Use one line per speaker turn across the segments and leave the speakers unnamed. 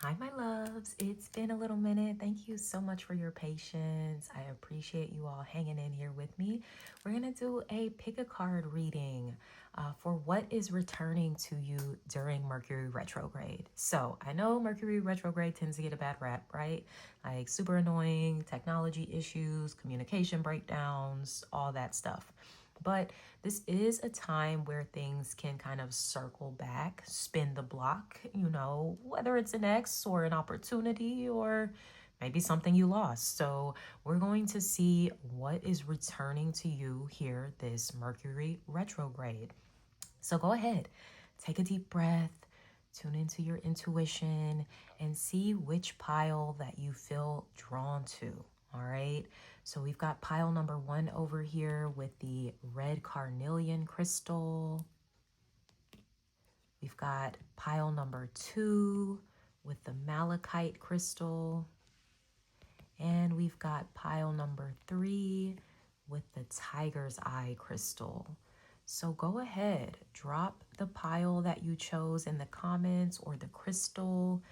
Hi, my loves. It's been a little minute. Thank you so much for your patience. I appreciate you all hanging in here with me. We're going to do a pick a card reading for what is returning to you during Mercury retrograde. So I know Mercury retrograde tends to get a bad rap, right? Like super annoying, technology issues, communication breakdowns, all that stuff. But this is a time where things can kind of circle back, spin the block, whether it's an ex or an opportunity or maybe something you lost. So we're going to see what is returning to you here this Mercury retrograde. So go ahead, take a deep breath, tune into your intuition, and see which pile that you feel drawn to. All right. So we've got pile number 1 over here with the red carnelian crystal. We've got pile number 2 with the malachite crystal. And we've got pile number 3 with the tiger's eye crystal. So go ahead, drop the pile that you chose in the comments or the crystal,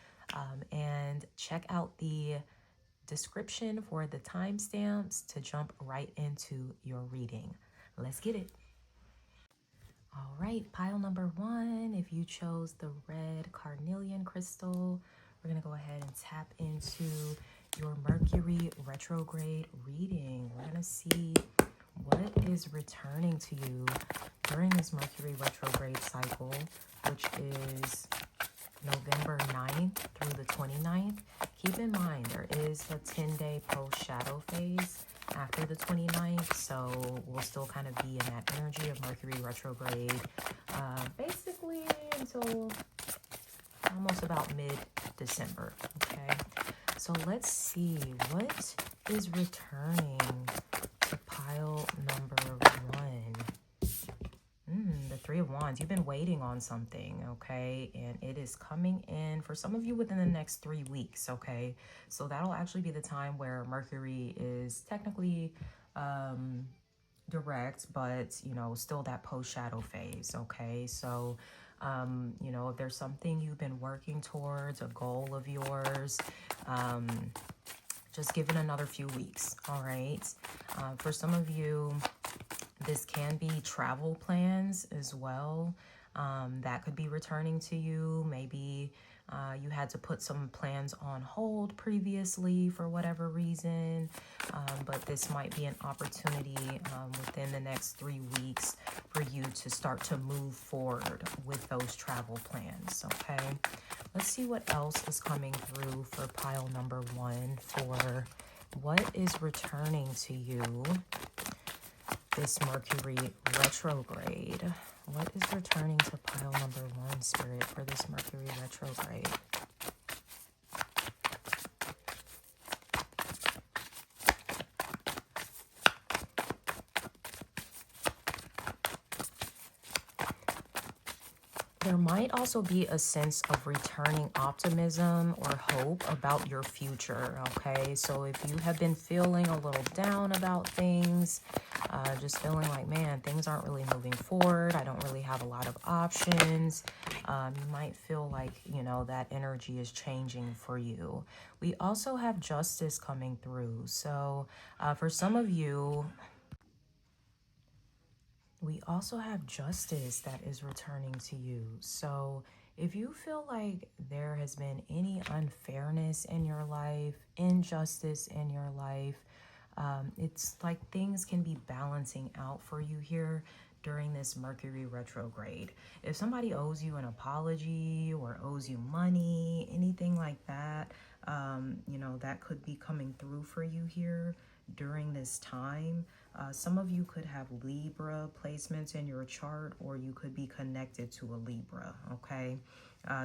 and check out the description for the timestamps to jump right into your reading. Let's get it. All right, pile number 1, if you chose the red carnelian crystal, we're going to go ahead and tap into your Mercury retrograde reading. We're going to see what is returning to you during this Mercury retrograde cycle, which is November 9th through the 29th. Keep in mind, there is a 10-day post-shadow phase after the 29th, so we'll still kind of be in that energy of Mercury retrograde, basically until almost about mid-December, okay? So let's see what is returning to pile number 1. The 3 of Wands. You've been waiting on something, okay? And it is coming in for some of you within the next 3 weeks, okay? So that'll actually be the time where Mercury is technically direct, but, still that post-shadow phase, okay? So, if there's something you've been working towards, a goal of yours, just give it another few weeks, all right? For some of you, this can be travel plans as well. That could be returning to you. Maybe you had to put some plans on hold previously for whatever reason. But this might be an opportunity within the next 3 weeks for you to start to move forward with those travel plans, okay? Let's see what else is coming through for pile number 1 for what is returning to you this Mercury retrograde. What is returning to pile number 1, Spirit, for this Mercury retrograde? There might also be a sense of returning optimism or hope about your future, okay? So if you have been feeling a little down about things, just feeling like, man, things aren't really moving forward, I don't really have a lot of options, you might feel like, that energy is changing for you. We also have justice coming through. So for some of you, we also have justice that is returning to you. So if you feel like there has been any unfairness in your life, injustice in your life, it's like things can be balancing out for you here during this Mercury retrograde. If somebody owes you an apology or owes you money, anything like that, that could be coming through for you here during this time. Some of you could have Libra placements in your chart, or you could be connected to a Libra, okay?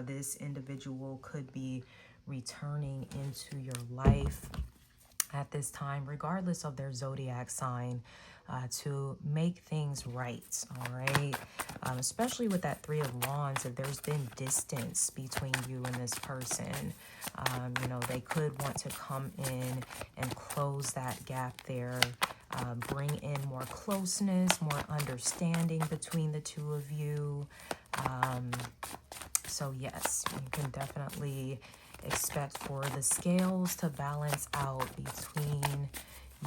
This individual could be returning into your life at this time, regardless of their zodiac sign, to make things right, all right? Especially with that 3 of Wands, if there's been distance between you and this person, they could want to come in and close that gap there, bring in more closeness, more understanding between the two of you. So yes, you can definitely expect for the scales to balance out between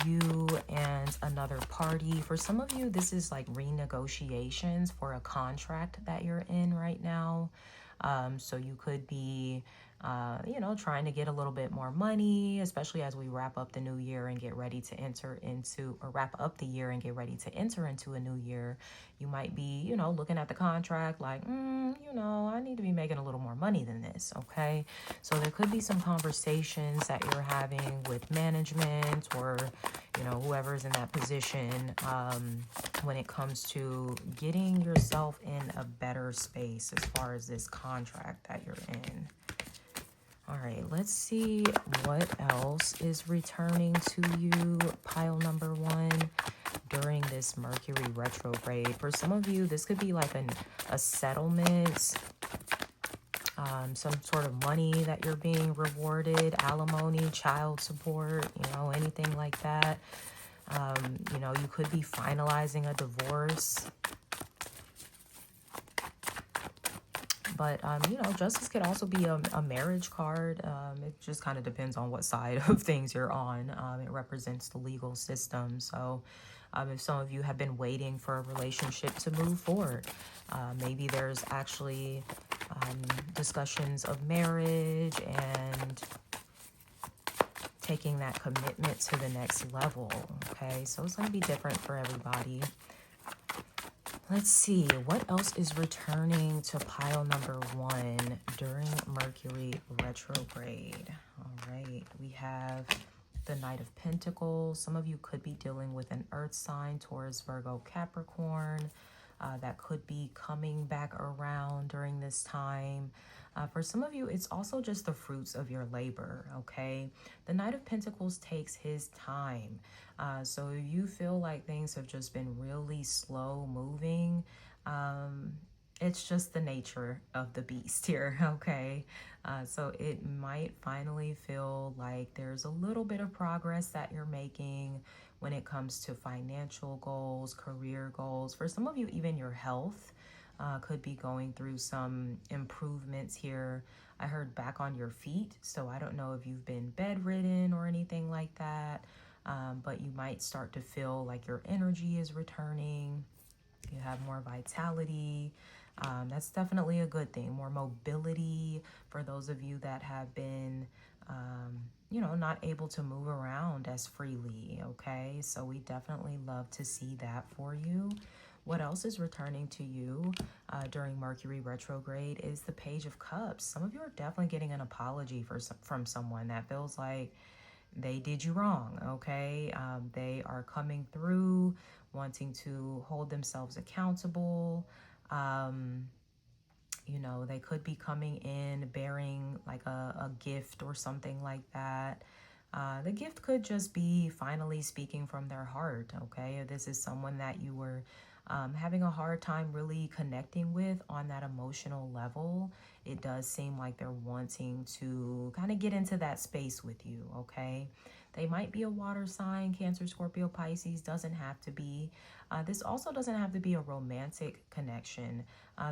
you and another party. For some of you, this is like renegotiations for a contract that you're in right now. So you could be, trying to get a little bit more money, especially as we wrap up the new year and get ready to enter into, or wrap up the year and get ready to enter into a new year. You might be, looking at the contract like, I need to be making a little more money than this, okay? So there could be some conversations that you're having with management or, whoever's in that position when it comes to getting yourself in a better space as far as this contract that you're in. All right, let's see what else is returning to you, pile number 1, during this Mercury retrograde. For some of you, this could be like a settlement, some sort of money that you're being rewarded, alimony, child support, anything like that. You could be finalizing a divorce. But, justice could also be a marriage card. It just kind of depends on what side of things you're on. It represents the legal system. So if some of you have been waiting for a relationship to move forward, maybe there's actually discussions of marriage and taking that commitment to the next level. Okay, so it's going to be different for everybody. Let's see, what else is returning to pile number 1 during Mercury retrograde? All right, we have the Knight of Pentacles. Some of you could be dealing with an earth sign, Taurus, Virgo, Capricorn. That could be coming back around during this time. For some of you, it's also just the fruits of your labor, okay? The Knight of Pentacles takes his time. So if you feel like things have just been really slow moving, it's just the nature of the beast here, okay? So it might finally feel like there's a little bit of progress that you're making when it comes to financial goals, career goals. For some of you, even your health could be going through some improvements here. I heard back on your feet, so I don't know if you've been bedridden or anything like that, but you might start to feel like your energy is returning. You have more vitality. That's definitely a good thing. More mobility for those of you that have been, not able to move around as freely, okay? So we definitely love to see that for you. What else is returning to you during Mercury retrograde is the Page of Cups. Some of you are definitely getting an apology from someone that feels like they did you wrong, okay? They are coming through, wanting to hold themselves accountable. They could be coming in bearing like a gift or something like that. The gift could just be finally speaking from their heart, okay? If this is someone that you were having a hard time really connecting with on that emotional level, it does seem like they're wanting to kind of get into that space with you, okay? They might be a water sign, Cancer, Scorpio, Pisces, doesn't have to be. This also doesn't have to be a romantic connection.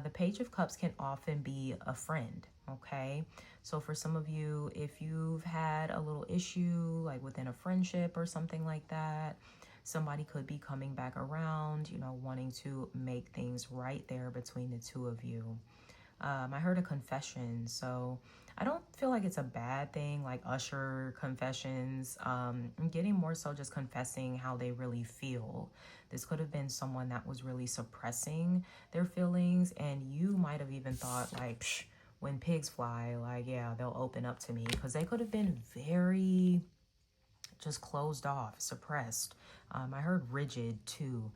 The Page of Cups can often be a friend, okay? So for some of you, if you've had a little issue like within a friendship or something like that, somebody could be coming back around, wanting to make things right there between the two of you. I heard a confession, so I don't feel like it's a bad thing, like Usher confessions. I'm getting more so just confessing how they really feel. This could have been someone that was really suppressing their feelings, and you might have even thought like, psh, when pigs fly, like, yeah, they'll open up to me, because they could have been very just closed off, suppressed. I heard rigid too,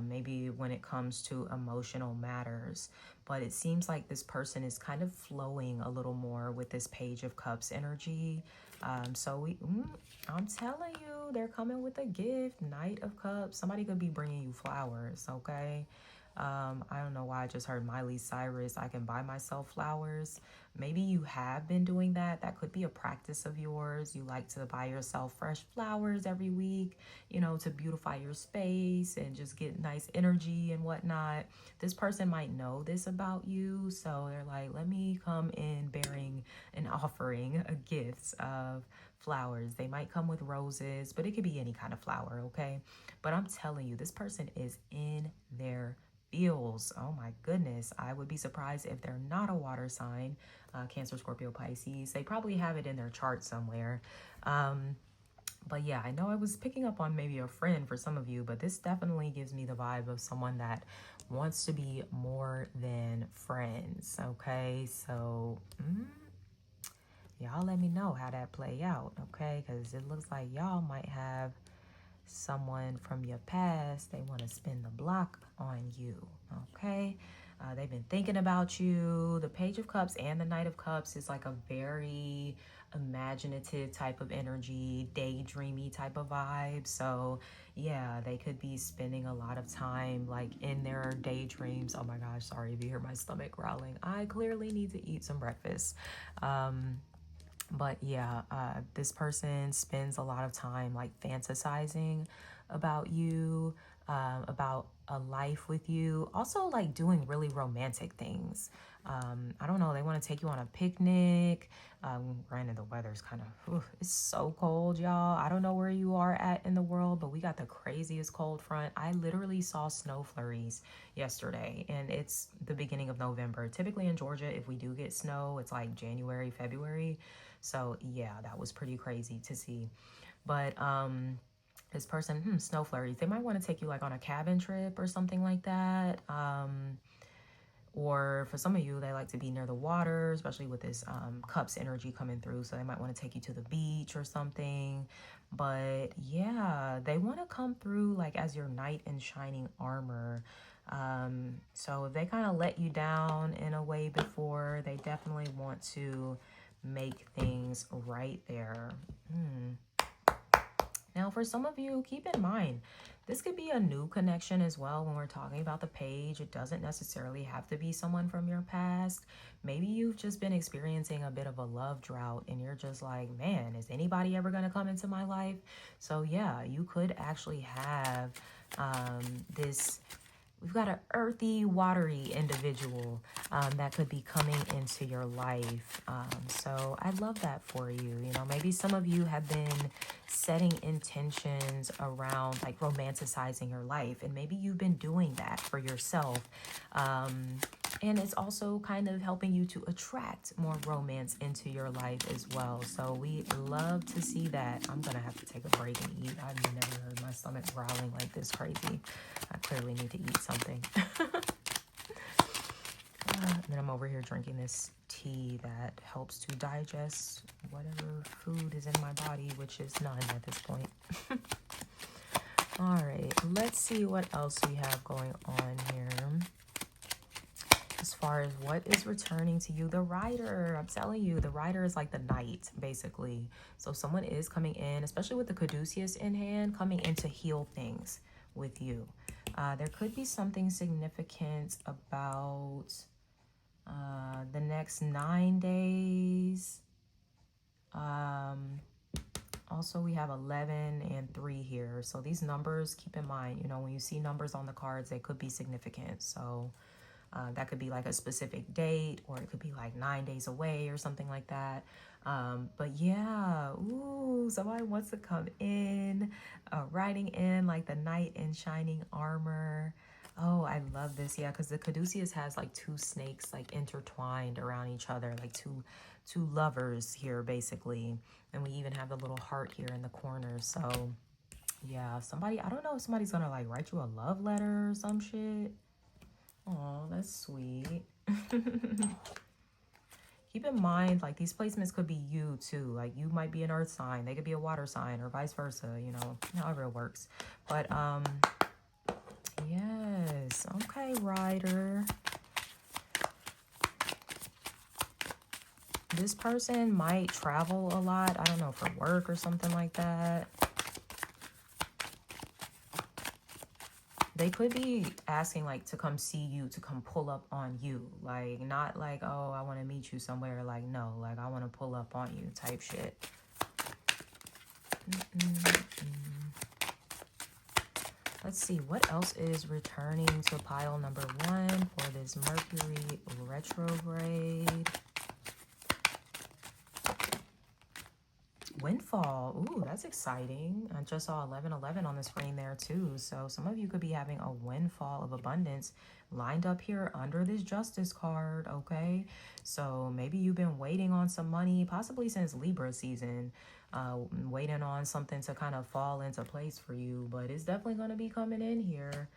maybe when it comes to emotional matters. But it seems like this person is kind of flowing a little more with this Page of Cups energy. I'm telling you, they're coming with a gift, Knight of Cups. Somebody could be bringing you flowers, okay? I don't know why I just heard Miley Cyrus, I can buy myself flowers, Maybe you have been doing that. That could be a practice of yours. You like to buy yourself fresh flowers every week, you know, to beautify your space and just get nice energy and whatnot. This person might know this about you. So they're like, let me come in bearing an offering, a gift of flowers. They might come with roses, but it could be any kind of flower, okay? But I'm telling you, this person is in their feels. Oh my goodness. I would be surprised if they're not a water sign, Cancer, Scorpio, Pisces. They probably have it in their chart somewhere. But yeah, I know I was picking up on maybe a friend for some of you, but this definitely gives me the vibe of someone that wants to be more than friends. Okay, so y'all let me know how that play out, okay? Because it looks like y'all might have someone from your past. They want to spin the block on you, okay? They've been thinking about you. The Page of Cups and the Knight of Cups is like a very imaginative type of energy, daydreamy type of vibe. So yeah, they could be spending a lot of time like in their daydreams. Oh my gosh, sorry if you hear my stomach growling. I clearly need to eat some breakfast. But yeah, this person spends a lot of time like fantasizing about you, about a life with you. Also like doing really romantic things. I don't know, they want to take you on a picnic. Granted, the weather's kind of, it's so cold, y'all. I don't know where you are at in the world, but we got the craziest cold front. I literally saw snow flurries yesterday, and it's the beginning of November. Typically in Georgia, if we do get snow, it's like January, February. So yeah, that was pretty crazy to see. But this person, snow flurries, they might want to take you like on a cabin trip or something like that. Or for some of you, they like to be near the water, especially with this cups energy coming through. So they might want to take you to the beach or something. But yeah, they want to come through like as your knight in shining armor. So if they kind of let you down in a way before, they definitely want to make things right there. Now, for some of you, keep in mind, this could be a new connection as well when we're talking about the page. It doesn't necessarily have to be someone from your past. Maybe you've just been experiencing a bit of a love drought and you're just like, man, is anybody ever going to come into my life? So yeah, you could actually have this. We've got an earthy, watery individual that could be coming into your life. So I love that for you. You know, maybe some of you have been setting intentions around like romanticizing your life. And maybe you've been doing that for yourself. And it's also kind of helping you to attract more romance into your life as well. So we love to see that. I'm going to have to take a break and eat. I've never heard my stomach growling like this crazy. I clearly need to eat something. And then I'm over here drinking this tea that helps to digest whatever food is in my body, which is none at this point. All right, let's see what else we have going on here. As far as what is returning to you, the rider, I'm telling you, the rider is like the knight, basically. So someone is coming in, especially with the caduceus in hand, coming in to heal things with you. There could be something significant about the next 9 days. Also, we have 11 and 3 here. So these numbers, keep in mind, you know, when you see numbers on the cards, they could be significant. So that could be like a specific date, or it could be like 9 days away or something like that. But yeah, ooh, somebody wants to come in, riding in like the knight in shining armor. Oh, I love this. Yeah, because the caduceus has like two snakes like intertwined around each other, like two lovers here basically. And we even have the little heart here in the corner. So yeah, somebody, I don't know if somebody's gonna like write you a love letter or some shit. Oh, that's sweet. Keep in mind, like, these placements could be you too. Like, you might be an earth sign, they could be a water sign, or vice versa, you know, however it works. But yes, okay, rider. This person might travel a lot, I don't know, for work or something like that. They could be asking like to come see you, to come pull up on you. Like, not like, oh, I want to meet you somewhere. Like, no, like I want to pull up on you type shit. Let's see, what else is returning to pile number 1 for this Mercury retrograde? Windfall. Ooh, that's exciting. I just saw 1111 on the screen there too. So some of you could be having a windfall of abundance lined up here under this justice card, okay? So maybe you've been waiting on some money, possibly since Libra season, waiting on something to kind of fall into place for you, but it's definitely going to be coming in here.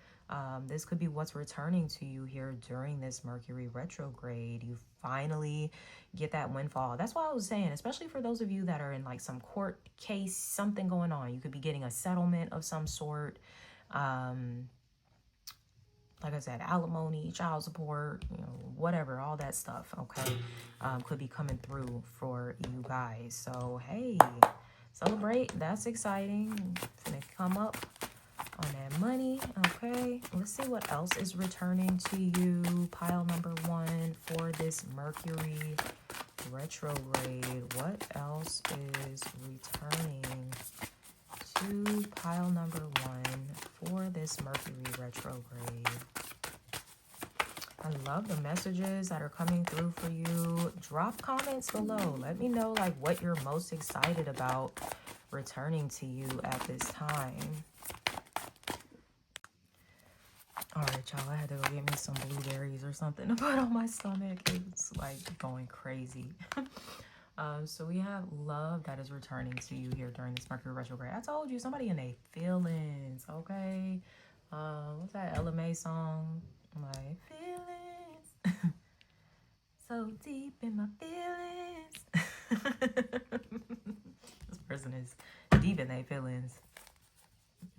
This could be what's returning to you here during this Mercury retrograde. You finally get that windfall. That's why I was saying, especially for those of you that are in like some court case, something going on. You could be getting a settlement of some sort. Like I said, alimony, child support, you know, whatever, all that stuff, okay, could be coming through for you guys. So, hey, celebrate. That's exciting. It's gonna come up on that money, okay. Let's see what else is returning to you. Pile number 1 for this Mercury retrograde. What else is returning to pile number 1 for this Mercury retrograde? I love the messages that are coming through for you. Drop comments below. Let me know like what you're most excited about returning to you at this time. All right, y'all, I had to go get me some blueberries or something to put on my stomach. It's like going crazy. So we have love that is returning to you here during this Mercury retrograde. I told you, somebody in their feelings, okay? What's that LMA song? My feelings. So deep in my feelings. This person is deep in their feelings.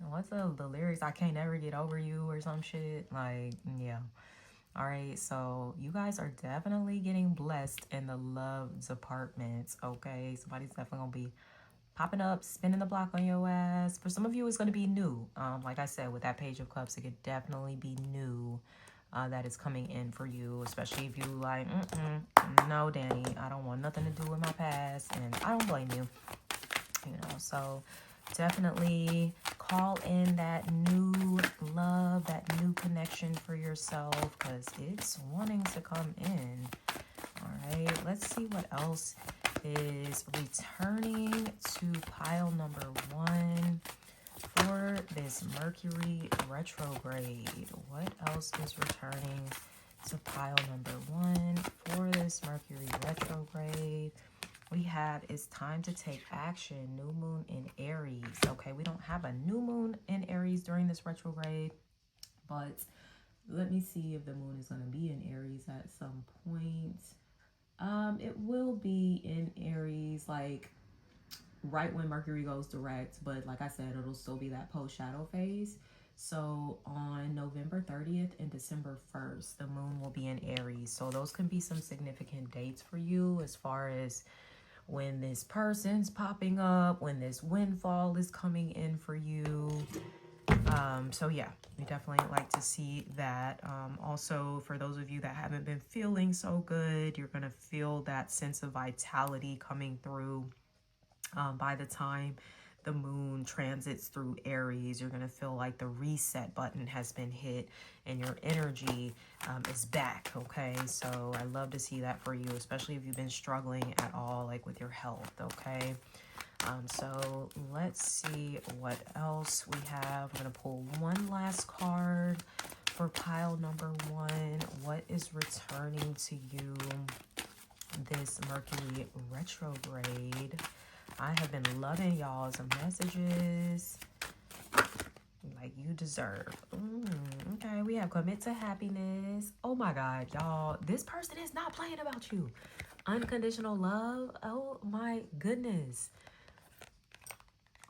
What's the lyrics? I can't ever get over you or some shit. Like, yeah. All right, so you guys are definitely getting blessed in the love department, okay? Somebody's definitely gonna be popping up, spinning the block on your ass. For some of you, it's gonna be new. Like I said, with that Page of Cups, it could definitely be new that is coming in for you, especially if you like, no, Danny, I don't want nothing to do with my past, and I don't blame you, you know, so definitely call in that new love, that new connection for yourself, because it's wanting to come in. All right, let's see what else is returning to pile number 1 for this Mercury retrograde. What else is returning to pile number 1 for this Mercury retrograde? We have, it's time to take action. New moon in Aries. Okay, we don't have a new moon in Aries during this retrograde, but let me see if the moon is going to be in Aries at some point. It will be in Aries, like right when Mercury goes direct, but like I said, it'll still be that post shadow phase. So on November 30th and December 1st, the moon will be in Aries. So those can be some significant dates for you as far as when this person's popping up, when this windfall is coming in for you. So yeah, we definitely like to see that. Also, for those of you that haven't been feeling so good, you're going to feel that sense of vitality coming through by the time the moon transits through Aries. You're going to feel like the reset button has been hit and your energy is back, okay? So I love to see that for you, especially if you've been struggling at all, like with your health, okay? So let's see what else we have. I'm going to pull one last card for pile number 1. What is returning to you this Mercury retrograde? I have been loving y'all's messages like you deserve. Okay, we have commit to happiness. Oh my God, y'all. This person is not playing about you. Unconditional love. Oh my goodness.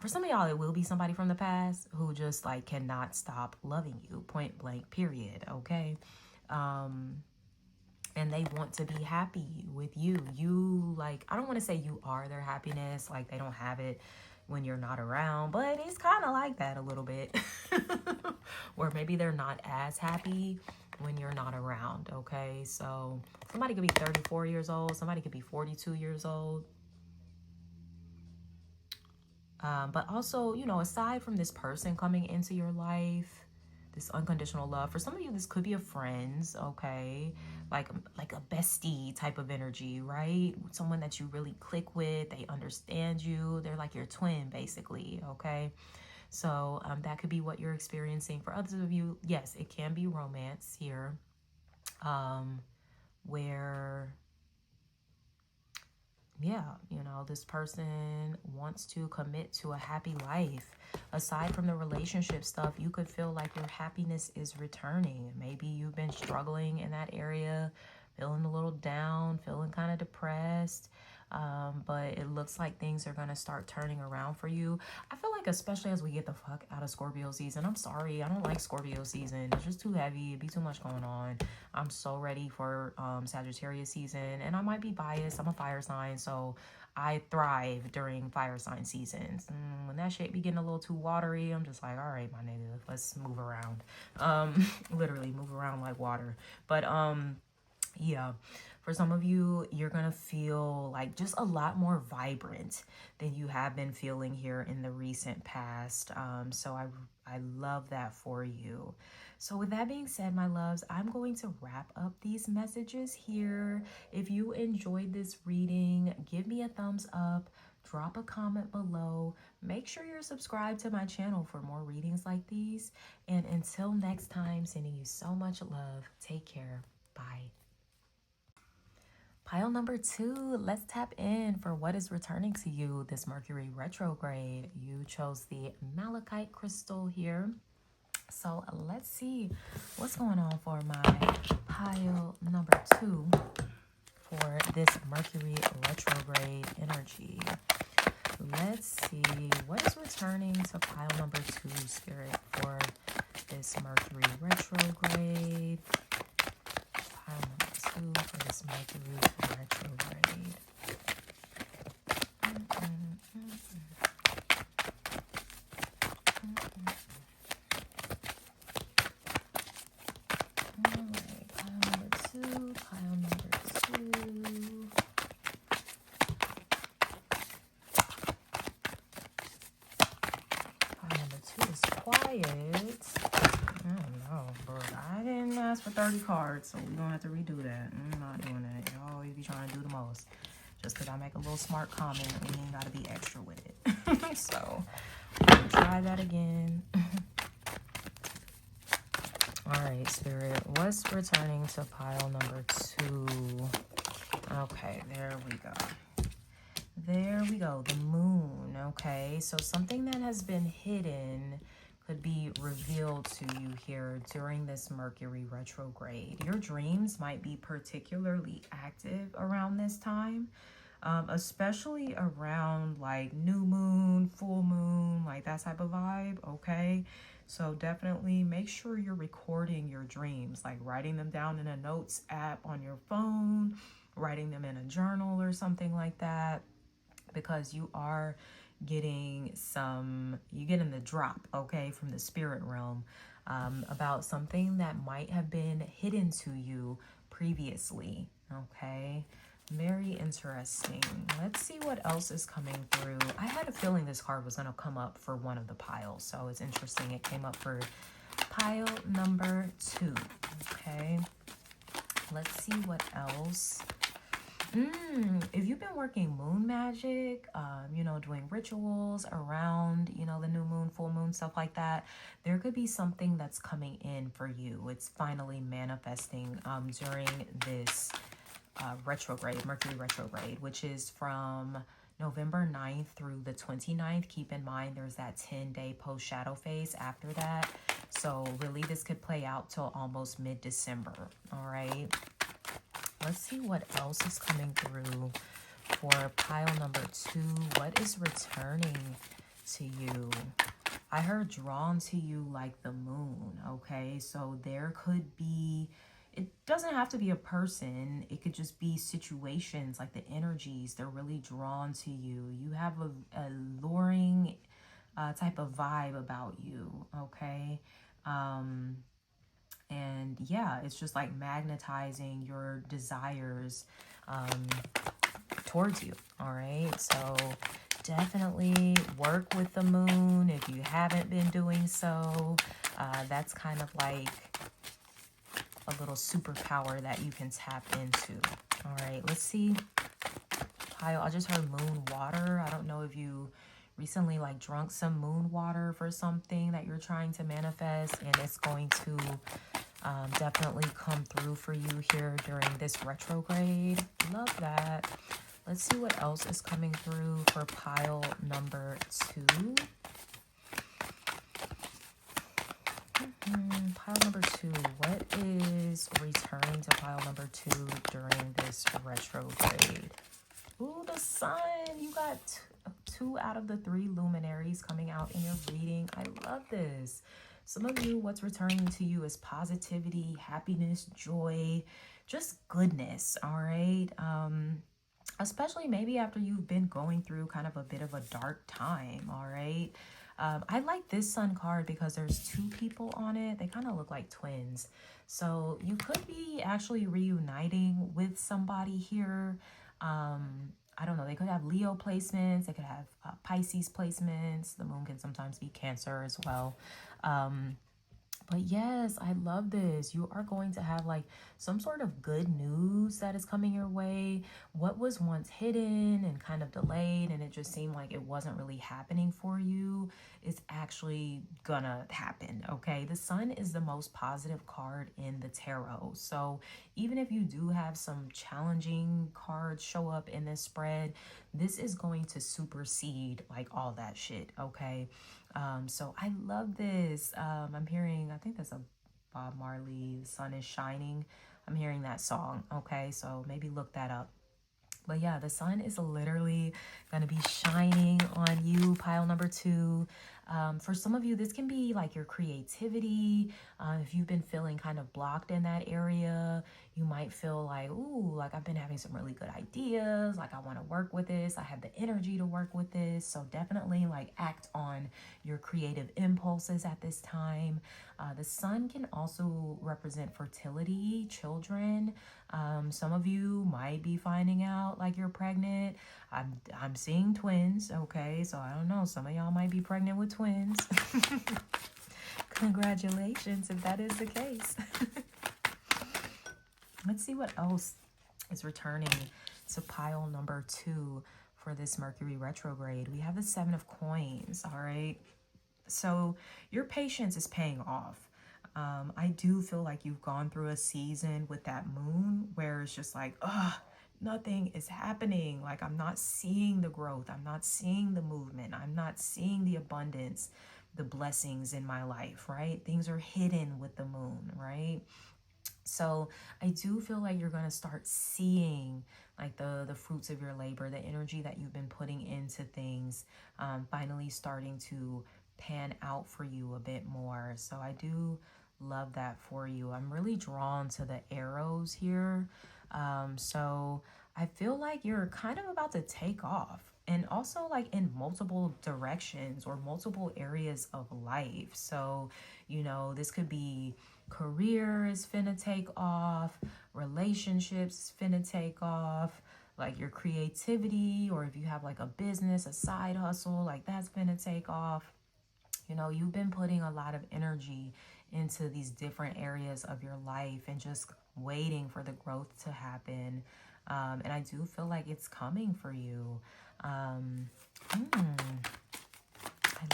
For some of y'all, it will be somebody from the past who just like cannot stop loving you. Point blank, period. Okay. And they want to be happy with you. You, like, I don't want to say you are their happiness, like they don't have it when you're not around, but it's kind of like that a little bit. Or maybe they're not as happy when you're not around, okay? So somebody could be 34 years old, somebody could be 42 years old. But also, you know, aside from this person coming into your life, this unconditional love, for some of you, this could be a friend's, okay? Like a bestie type of energy, right? Someone that you really click with, they understand you. They're like your twin, basically, okay? So that could be what you're experiencing. For others of you, yes, it can be romance here, where, yeah, you know, this person wants to commit to a happy life. Aside from the relationship stuff, you could feel like your happiness is returning. Maybe you've been struggling in that area, feeling a little down, feeling kind of depressed. But it looks like things are going to start turning around for you. I feel like, especially as we get the fuck out of Scorpio season, I'm sorry, I don't like Scorpio season. It's just too heavy. It'd be too much going on. I'm so ready for Sagittarius season, and I might be biased. I'm a fire sign, so I thrive during fire sign seasons. When that shit be getting a little too watery, I'm just like, all right, my nigga, let's move around. Literally move around like water. But yeah, for some of you, you're gonna feel like just a lot more vibrant than you have been feeling here in the recent past. So I love that for you. So with that being said, my loves, I'm going to wrap up these messages here. If you enjoyed this reading, give me a thumbs up, drop a comment below. Make sure you're subscribed to my channel for more readings like these. And until next time, sending you so much love. Take care. Bye. Pile number 2, let's tap in for what is returning to you this Mercury retrograde. You chose the Malachite crystal here. So let's see what's going on for my pile number 2 for this Mercury retrograde energy. Let's see what is returning to pile number 2, Spirit, for this Mercury retrograde. Pile number 2 for this Mercury retrograde. For 30 cards, so we're gonna have to redo that. I'm not doing that. Y'all always be trying to do the most. Just because I make a little smart comment, we ain't gotta be extra with it. So we'll try that again. Alright, Spirit, what's returning to pile number 2? Okay, there we go. There we go. The moon. Okay, so something that has been hidden could be revealed to you here during this Mercury retrograde. Your dreams might be particularly active around this time, especially around like new moon, full moon, like that type of vibe, okay? So definitely make sure you're recording your dreams, like writing them down in a notes app on your phone, writing them in a journal or something like that, because you are getting the drop, okay, from the spirit realm, about something that might have been hidden to you previously, okay? Very interesting. Let's see what else is coming through. I had a feeling this card was going to come up for one of the piles, so it's interesting it came up for pile number 2, okay? Let's see what else. If you've been working moon magic, you know, doing rituals around, you know, the new moon, full moon, stuff like that, there could be something that's coming in for you. It's finally manifesting during this retrograde, Mercury retrograde, which is from November 9th through the 29th. Keep in mind there's that 10-day post shadow phase after that. So really this could play out till almost mid-December. All right. Let's see what else is coming through for pile number 2. What is returning to you? I heard drawn to you like the moon, okay? So there could be, it doesn't have to be a person. It could just be situations, like the energies. They're really drawn to you. You have a luring type of vibe about you, okay? And yeah, it's just like magnetizing your desires towards you. All right, so definitely work with the moon if you haven't been doing so. That's kind of like a little superpower that you can tap into. All right, let's see. Kyle, I just heard moon water. I don't know if you recently like drunk some moon water for something that you're trying to manifest, and it's going to definitely come through for you here during this retrograde. Love that. Let's see what else is coming through for pile number 2. Pile number 2. What is returning to pile number 2 during this retrograde? Ooh, the sun. You got 2 out of the 3 luminaries coming out in your reading. I love this. Some of you, what's returning to you is positivity, happiness, joy, just goodness, all right? Especially maybe after you've been going through kind of a bit of a dark time, all right? I like this sun card because there's 2 people on it. They kind of look like twins. So you could be actually reuniting with somebody here. I don't know. They could have Leo placements. They could have Pisces placements. The moon can sometimes be Cancer as well. But yes, I love this. You are going to have like some sort of good news that is coming your way. What was once hidden and kind of delayed, and it just seemed like it wasn't really happening for you, is actually gonna happen, okay? The sun is the most positive card in the tarot. So even if you do have some challenging cards show up in this spread, this is going to supersede like all that shit, okay? So I love this. I'm hearing, I think that's a Bob Marley, The Sun is Shining. I'm hearing that song. Okay, so maybe look that up. But yeah, the sun is literally going to be shining on you, pile number 2. For some of you, this can be like your creativity. If you've been feeling kind of blocked in that area, you might feel like, ooh, like I've been having some really good ideas. Like I want to work with this. I have the energy to work with this. So definitely like act on your creative impulses at this time. The sun can also represent fertility, children. Some of you might be finding out like you're pregnant. I'm seeing twins, okay? So I don't know. Some of y'all might be pregnant with twins. Congratulations if that is the case. Let's see what else is returning to pile number 2 for this Mercury retrograde. We have the 7 of coins, all right? So your patience is paying off. I do feel like you've gone through a season with that moon where it's just like, nothing is happening. Like I'm not seeing the growth. I'm not seeing the movement. I'm not seeing the abundance, the blessings in my life, right? Things are hidden with the moon, right? So I do feel like you're going to start seeing like the fruits of your labor, the energy that you've been putting into things, finally starting to pan out for you a bit more. So I do love that for you. I'm really drawn to the arrows here. So I feel like you're kind of about to take off, and also like in multiple directions or multiple areas of life. So, you know, this could be career is finna take off, relationships finna take off, like your creativity, or if you have like a business, a side hustle, like that's finna take off. You know, you've been putting a lot of energy into these different areas of your life and just waiting for the growth to happen. And I do feel like it's coming for you. I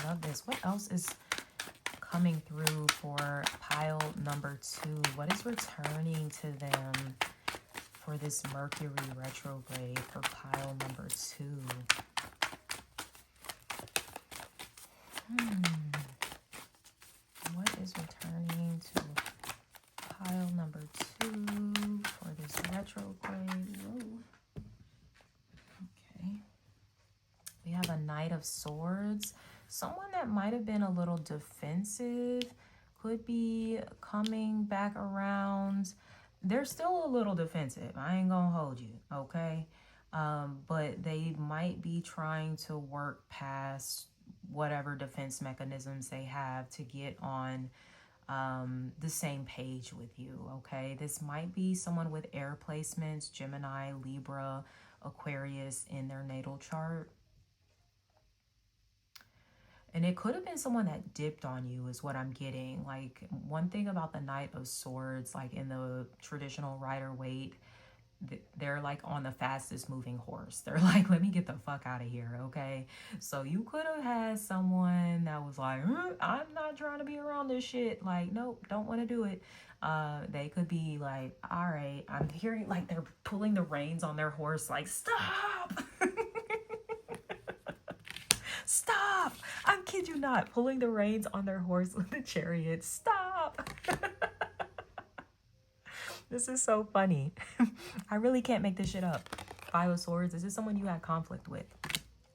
love this. What else is coming through for pile number 2? What is returning to them for this Mercury retrograde for pile number 2? What is returning to pile number 2 for this retrograde? Whoa. Okay. We have a Knight of Swords. Someone that might have been a little defensive could be coming back around. they're still a little defensive. I ain't gonna hold you, okay? But they might be trying to work past whatever defense mechanisms they have to get on the same page with you, okay? This might be someone with air placements, Gemini, Libra, Aquarius in their natal chart. And it could have been someone that dipped on you is what I'm getting. Like, one thing about the Knight of Swords, like in the traditional Rider-Waite, they're like on the fastest moving horse. They're like, let me get the fuck out of here, okay? So you could have had someone that was like, I'm not trying to be around this shit. Like, nope, don't want to do it. They could be like, all right, I'm hearing like they're pulling the reins on their horse, like, stop. Stop! I kid you not, pulling the reins on their horse with the chariot. Stop! This is so funny. I really can't make this shit up. Five of Swords, this is someone you had conflict with.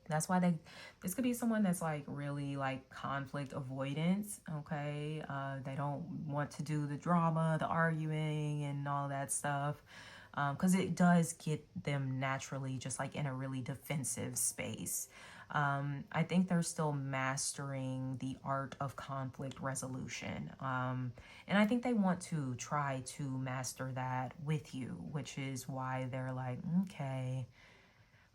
That's why this could be someone that's like really like conflict avoidance, okay? They don't want to do the drama, the arguing and all that stuff. Because it does get them naturally just like in a really defensive space. I think they're still mastering the art of conflict resolution. And I think they want to try to master that with you, which is why they're like, okay,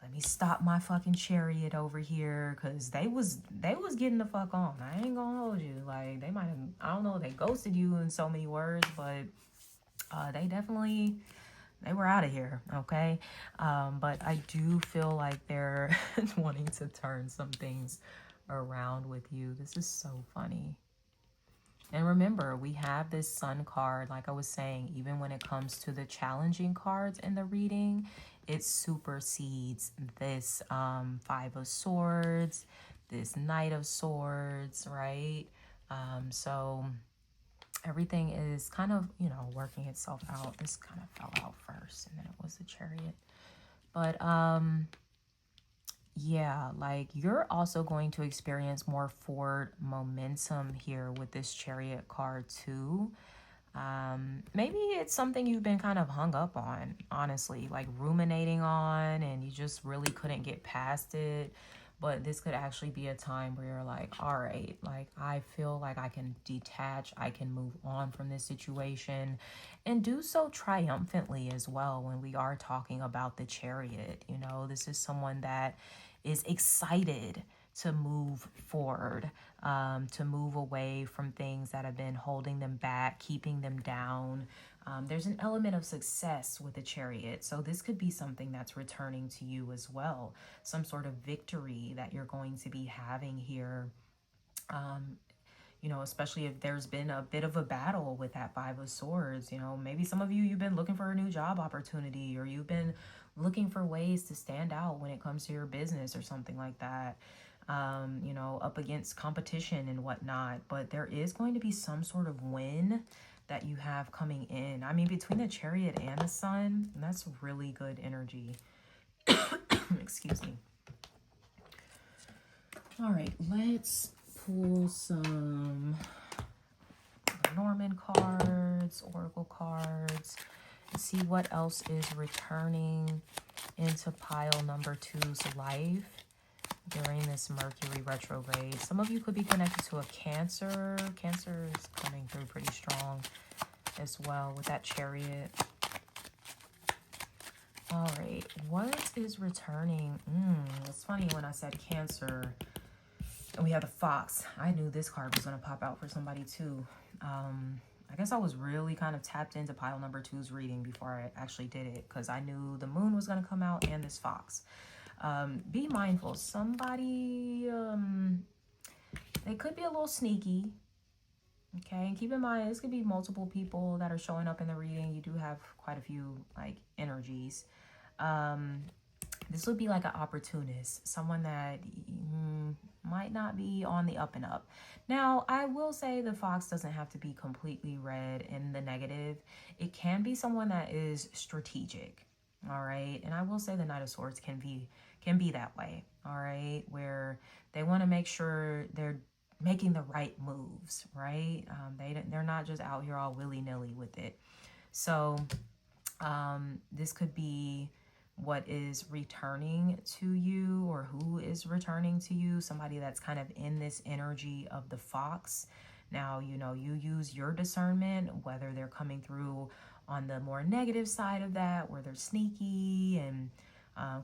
let me stop my fucking chariot over here, because they was getting the fuck on. I ain't gonna hold you. Like, they might have, I don't know, they ghosted you in so many words, but they were out of here, okay? But I do feel like they're wanting to turn some things around with you. This is so funny. And remember, we have this Sun card, like I was saying, even when it comes to the challenging cards in the reading, it supersedes this Five of Swords, this Knight of Swords, right? So everything is kind of, you know, working itself out. This kind of fell out first, and then it was the Chariot. But yeah, like, you're also going to experience more forward momentum here with this Chariot card too. Maybe it's something you've been kind of hung up on, honestly, like ruminating on, and you just really couldn't get past it. But this could actually be a time where you're like, all right, like, I feel like I can detach, I can move on from this situation, and do so triumphantly as well. When we are talking about the Chariot, you know, this is someone that is excited to move forward, to move away from things that have been holding them back, keeping them down. There's an element of success with the Chariot. So this could be something that's returning to you as well. Some sort of victory that you're going to be having here. You know, especially if there's been a bit of a battle with that Five of Swords. You know, maybe some of you've been looking for a new job opportunity, or you've been looking for ways to stand out when it comes to your business or something like that. You know, up against competition and whatnot. But there is going to be some sort of win that you have coming in. I mean, between the Chariot and the Sun, that's really good energy. Excuse me. All right, let's pull some Norman cards, Oracle cards, and see what else is returning into pile number 2's life during this Mercury retrograde. Some of you could be connected to a Cancer. Cancer is coming through pretty strong as well with that Chariot. All right, what is returning? It's funny when I said Cancer and we have the Fox. I knew this card was going to pop out for somebody too. I guess I was really kind of tapped into pile number 2's reading before I actually did it, because I knew the Moon was going to come out and this Fox. Be mindful. Somebody, they could be a little sneaky. Okay, and keep in mind, this could be multiple people that are showing up in the reading. You do have quite a few, like, energies. This would be like an opportunist, someone that might not be on the up and up. Now, I will say the Fox doesn't have to be completely red in the negative. It can be someone that is strategic, all right? And I will say the Knight of Swords can be that way, all right? Where they want to make sure they're making the right moves, right? They're not just out here all willy-nilly with it. So this could be what is returning to you, or who is returning to you, somebody that's kind of in this energy of the fox. Now, you know, you use your discernment, whether they're coming through on the more negative side of that, where they're sneaky and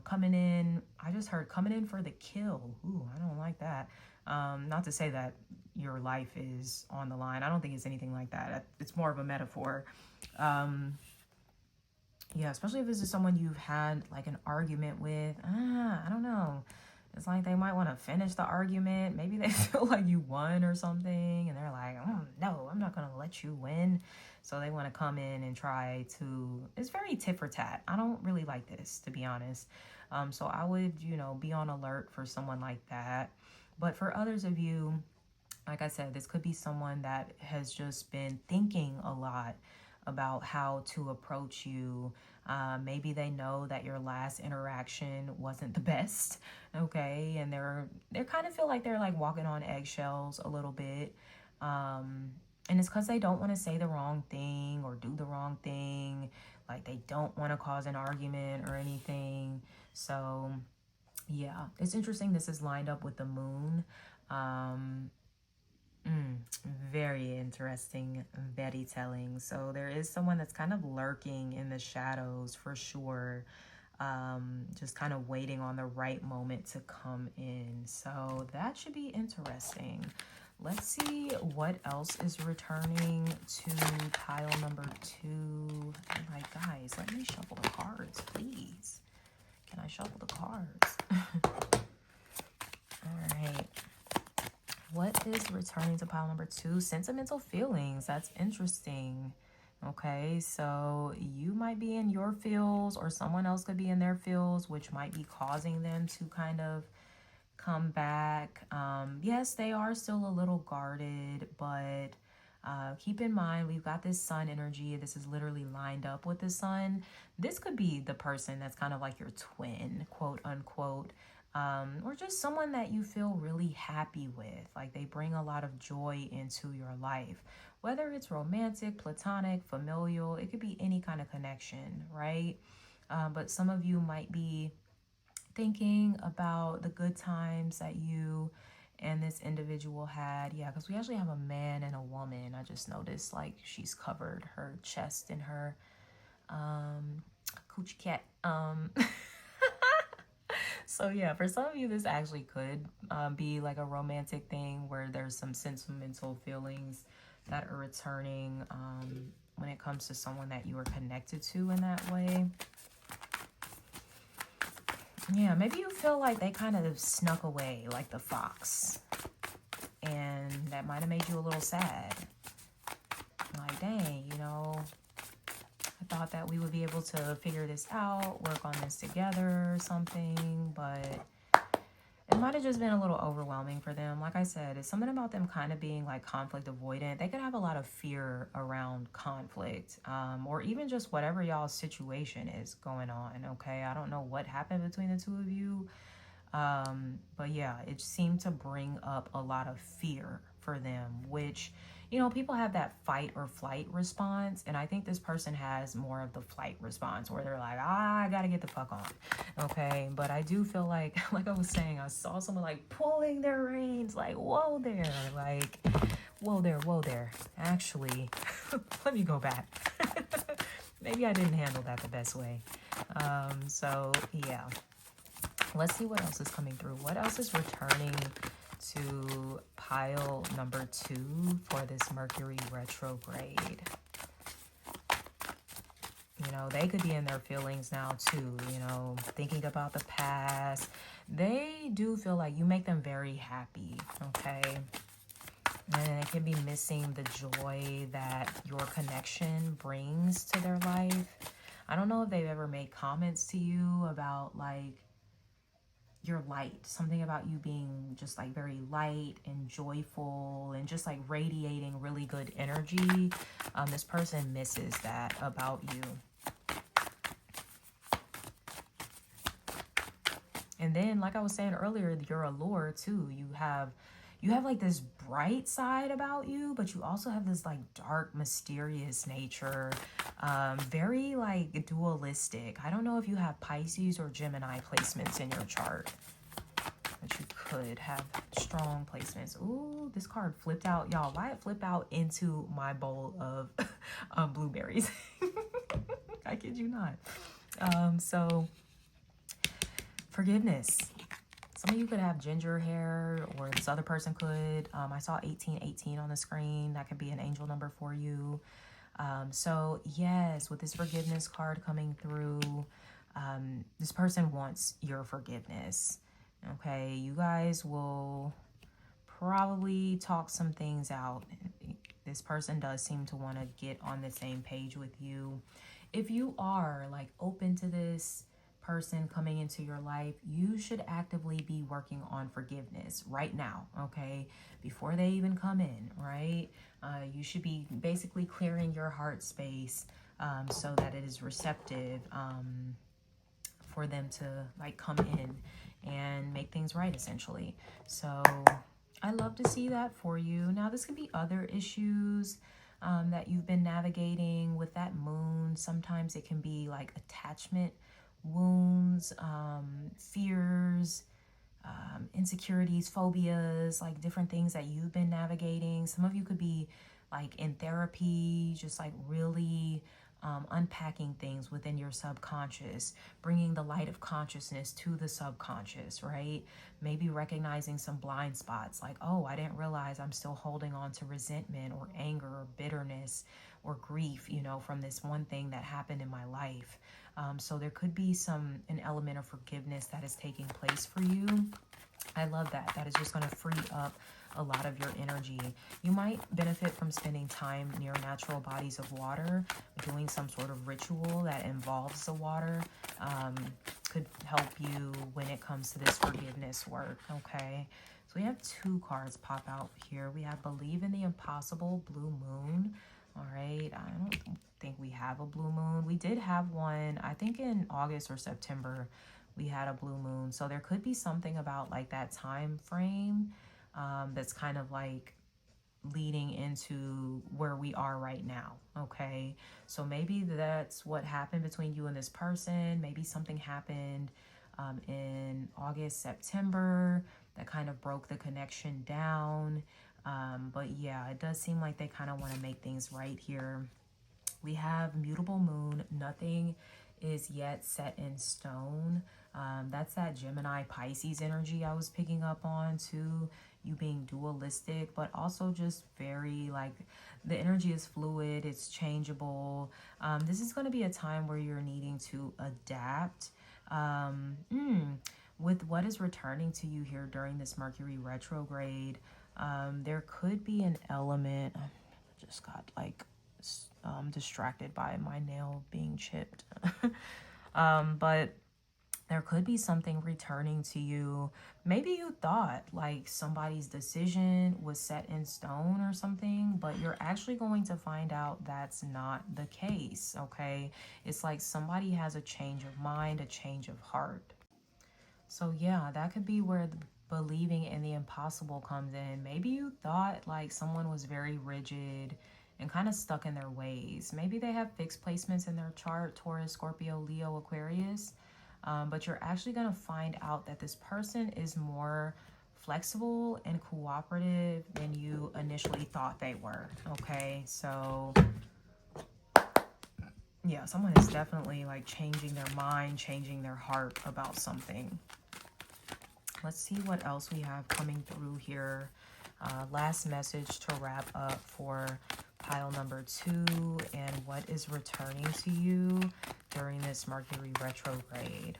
coming in. I just heard coming in for the kill. Ooh, I don't like that. Not to say that your life is on the line. I don't think it's anything like that. It's more of a metaphor. Yeah, especially if this is someone you've had like an argument with. I don't know. It's like they might want to finish the argument. Maybe they feel like you won or something, and they're like, no, I'm not going to let you win. So they want to come in and try to, it's very tit for tat. I don't really like this, to be honest. So I would, you know, be on alert for someone like that. But for others of you, like I said, this could be someone that has just been thinking a lot about how to approach you. Maybe they know that your last interaction wasn't the best, okay? And they kind of feel like they're like walking on eggshells a little bit. And it's because they don't want to say the wrong thing or do the wrong thing. Like they don't want to cause an argument or anything. So yeah, it's interesting. This is lined up with the moon. Very interesting, very telling. So there is someone that's kind of lurking in the shadows for sure. Just kind of waiting on the right moment to come in. So that should be interesting. Let's see what else is returning to pile number 2. Like, guys, let me shuffle the cards, please. Can I shuffle the cards? All right. What is returning to pile number 2? Sentimental feelings. That's interesting. Okay, so you might be in your feels, or someone else could be in their feels, which might be causing them to kind of come back. Yes, they are still a little guarded, but keep in mind, we've got this sun energy. This is literally lined up with the sun. This could be the person that's kind of like your twin, quote unquote. Or just someone that you feel really happy with. Like they bring a lot of joy into your life, whether it's romantic, platonic, familial. It could be any kind of connection, right? But some of you might be thinking about the good times that you and this individual had. Yeah, because we actually have a man and a woman. I just noticed like she's covered her chest in her coochie cat. So yeah, for some of you, this actually could be like a romantic thing where there's some sentimental feelings that are returning when it comes to someone that you are connected to in that way. Yeah, maybe you feel like they kind of snuck away like the fox, and that might have made you a little sad. Like, dang, you know, I thought that we would be able to figure this out, work on this together or something, but it might have just been a little overwhelming for them. Like I said, it's something about them kind of being like conflict avoidant. They could have a lot of fear around conflict, or even just whatever y'all's situation is going on, okay? I don't know what happened between the two of you, but yeah, it seemed to bring up a lot of fear for them, which, you know, people have that fight or flight response, and I think this person has more of the flight response where they're like, I gotta get the fuck on, okay? But I do feel like I was saying, I saw someone like pulling their reins, like, whoa there, like, whoa there. Actually, let me go back. Maybe I didn't handle that the best way. So yeah, let's see what else is coming through. What else is returning to pile number 2 for this Mercury retrograde? You know, they could be in their feelings now too, you know, thinking about the past. They do feel like you make them very happy, okay? And they can be missing the joy that your connection brings to their life. I don't know if they've ever made comments to you about like your light, something about you being just like very light and joyful and just like radiating really good energy. This person misses that about you. And then, like I was saying earlier, your allure too. You have like this bright side about you, but you also have this like dark, mysterious nature. Very like dualistic. I don't know if you have Pisces or Gemini placements in your chart, but you could have strong placements. Ooh, this card flipped out. Y'all, why it flip out into my bowl of blueberries? I kid you not. So forgiveness. Some of you could have ginger hair, or this other person could. I saw 1818 on the screen. That could be an angel number for you. So yes, with this forgiveness card coming through, this person wants your forgiveness. Okay, you guys will probably talk some things out. This person does seem to want to get on the same page with you. If you are like open to this person coming into your life, you should actively be working on forgiveness right now, okay? Before they even come in, right? You should be basically clearing your heart space so that it is receptive for them to like come in and make things right, essentially. So I love to see that for you. Now, this could be other issues that you've been navigating with that moon. Sometimes it can be like attachment wounds, fears, insecurities, phobias, like different things that you've been navigating. Some of you could be like in therapy, just like really unpacking things within your subconscious, bringing the light of consciousness to the subconscious, right? Maybe recognizing some blind spots like, oh, I didn't realize I'm still holding on to resentment or anger or bitterness or grief, you know, from this one thing that happened in my life. So there could be an element of forgiveness that is taking place for you. I love that. That is just going to free up a lot of your energy. You might benefit from spending time near natural bodies of water, doing some sort of ritual that involves the water. Could help you when it comes to this forgiveness work, okay? So we have two cards pop out here. We have Believe in the Impossible, Blue Moon. All right, I don't think we have a blue moon. We did have one, I think in August or September, we had a blue moon. So there could be something about like that time frame that's kind of like leading into where we are right now, okay? So maybe that's what happened between you and this person. Maybe something happened in August, September that kind of broke the connection down. But yeah, it does seem like they kind of want to make things right here. We have mutable moon. Nothing is yet set in stone. That's that Gemini Pisces energy I was picking up on too. You being dualistic, but also just very like the energy is fluid. It's changeable. This is going to be a time where you're needing to adapt. With what is returning to you here during this Mercury retrograde, there could be an element. I just got like distracted by my nail being chipped. But there could be something returning to you. Maybe you thought like somebody's decision was set in stone or something, but you're actually going to find out that's not the case, okay? It's like somebody has a change of mind, a change of heart. So yeah, that could be where the believing in the impossible comes in. Maybe you thought like someone was very rigid and kind of stuck in their ways. Maybe they have fixed placements in their chart, Taurus, Scorpio, Leo, Aquarius. But you're actually going to find out that this person is more flexible and cooperative than you initially thought they were, okay? So yeah, someone is definitely like changing their mind, changing their heart about something. Let's see what else we have coming through here. Last message to wrap up for pile number 2, and what is returning to you during this Mercury retrograde.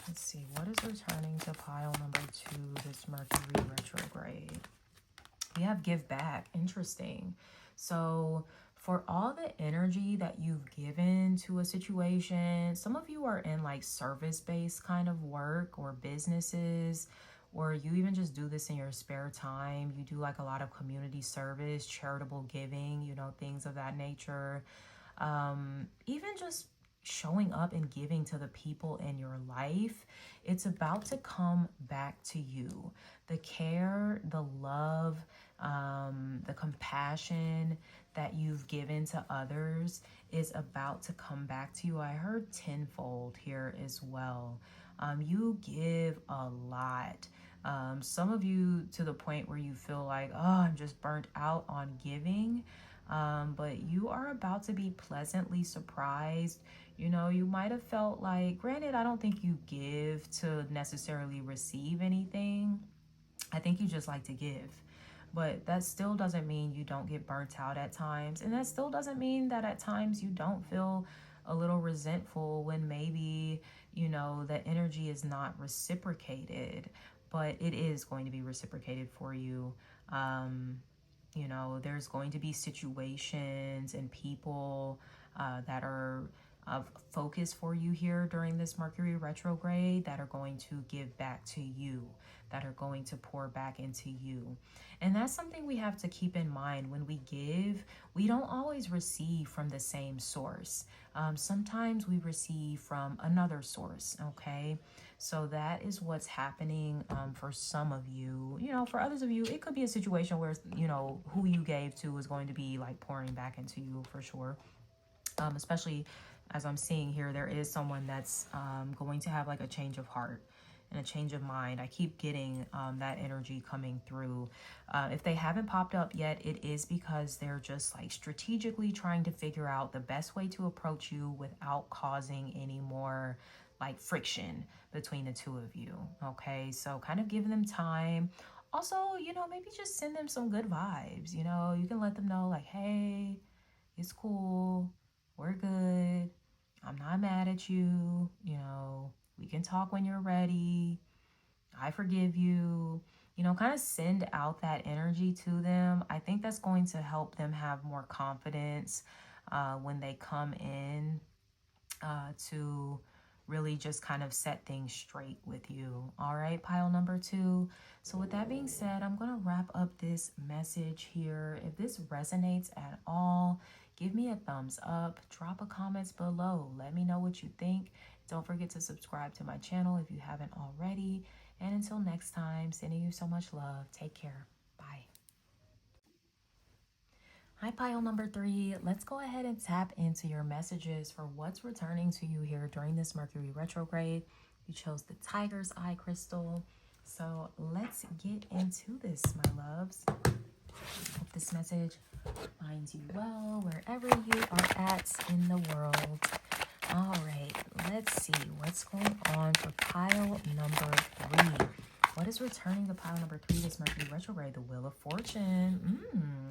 Let's see, what is returning to pile number 2, this Mercury retrograde? We have give back. Interesting. So for all the energy that you've given to a situation, some of you are in like service-based kind of work or businesses, or you even just do this in your spare time. You do like a lot of community service, charitable giving, you know, things of that nature. Even just showing up and giving to the people in your life, it's about to come back to you. The care, the love, the compassion that you've given to others is about to come back to you. I heard tenfold here as well. You give a lot. Some of you to the point where you feel like, oh, I'm just burnt out on giving. But you are about to be pleasantly surprised. You know, you might have felt like, granted, I don't think you give to necessarily receive anything. I think you just like to give. But that still doesn't mean you don't get burnt out at times. And that still doesn't mean that at times you don't feel a little resentful when maybe, you know, the energy is not reciprocated. But it is going to be reciprocated for you. You know, there's going to be situations and people that are of focus for you here during this Mercury retrograde that are going to give back to you, that are going to pour back into you. And that's something we have to keep in mind. When we give, we don't always receive from the same source. Sometimes we receive from another source, okay? So that is what's happening for some of you. You know, for others of you, it could be a situation where, you know, who you gave to is going to be like pouring back into you for sure. Especially as I'm seeing here, there is someone that's going to have like a change of heart and a change of mind. I keep getting that energy coming through. If they haven't popped up yet, it is because they're just like strategically trying to figure out the best way to approach you without causing any more like friction between the two of you. Okay, so kind of giving them time. Also, you know, maybe just send them some good vibes. You know, you can let them know like, hey, it's cool, we're good, I'm not mad at you, you know, we can talk when you're ready, I forgive you. You know, kind of send out that energy to them. I think that's going to help them have more confidence when they come in to really just kind of set things straight with you. All right, pile number 2. So with that being said, I'm going to wrap up this message here. If this resonates at all, give me a thumbs up, drop a comment below. Let me know what you think. Don't forget to subscribe to my channel if you haven't already. And until next time, sending you so much love. Take care. Bye. Hi, pile number 3. Let's go ahead and tap into your messages for what's returning to you here during this Mercury retrograde. You chose the Tiger's Eye crystal. So let's get into this, my loves. Hope this message finds you well wherever you are at in the world. All right, let's see what's going on for pile number 3. What is returning to pile number 3 this Mercury retrograde? The Wheel of Fortune.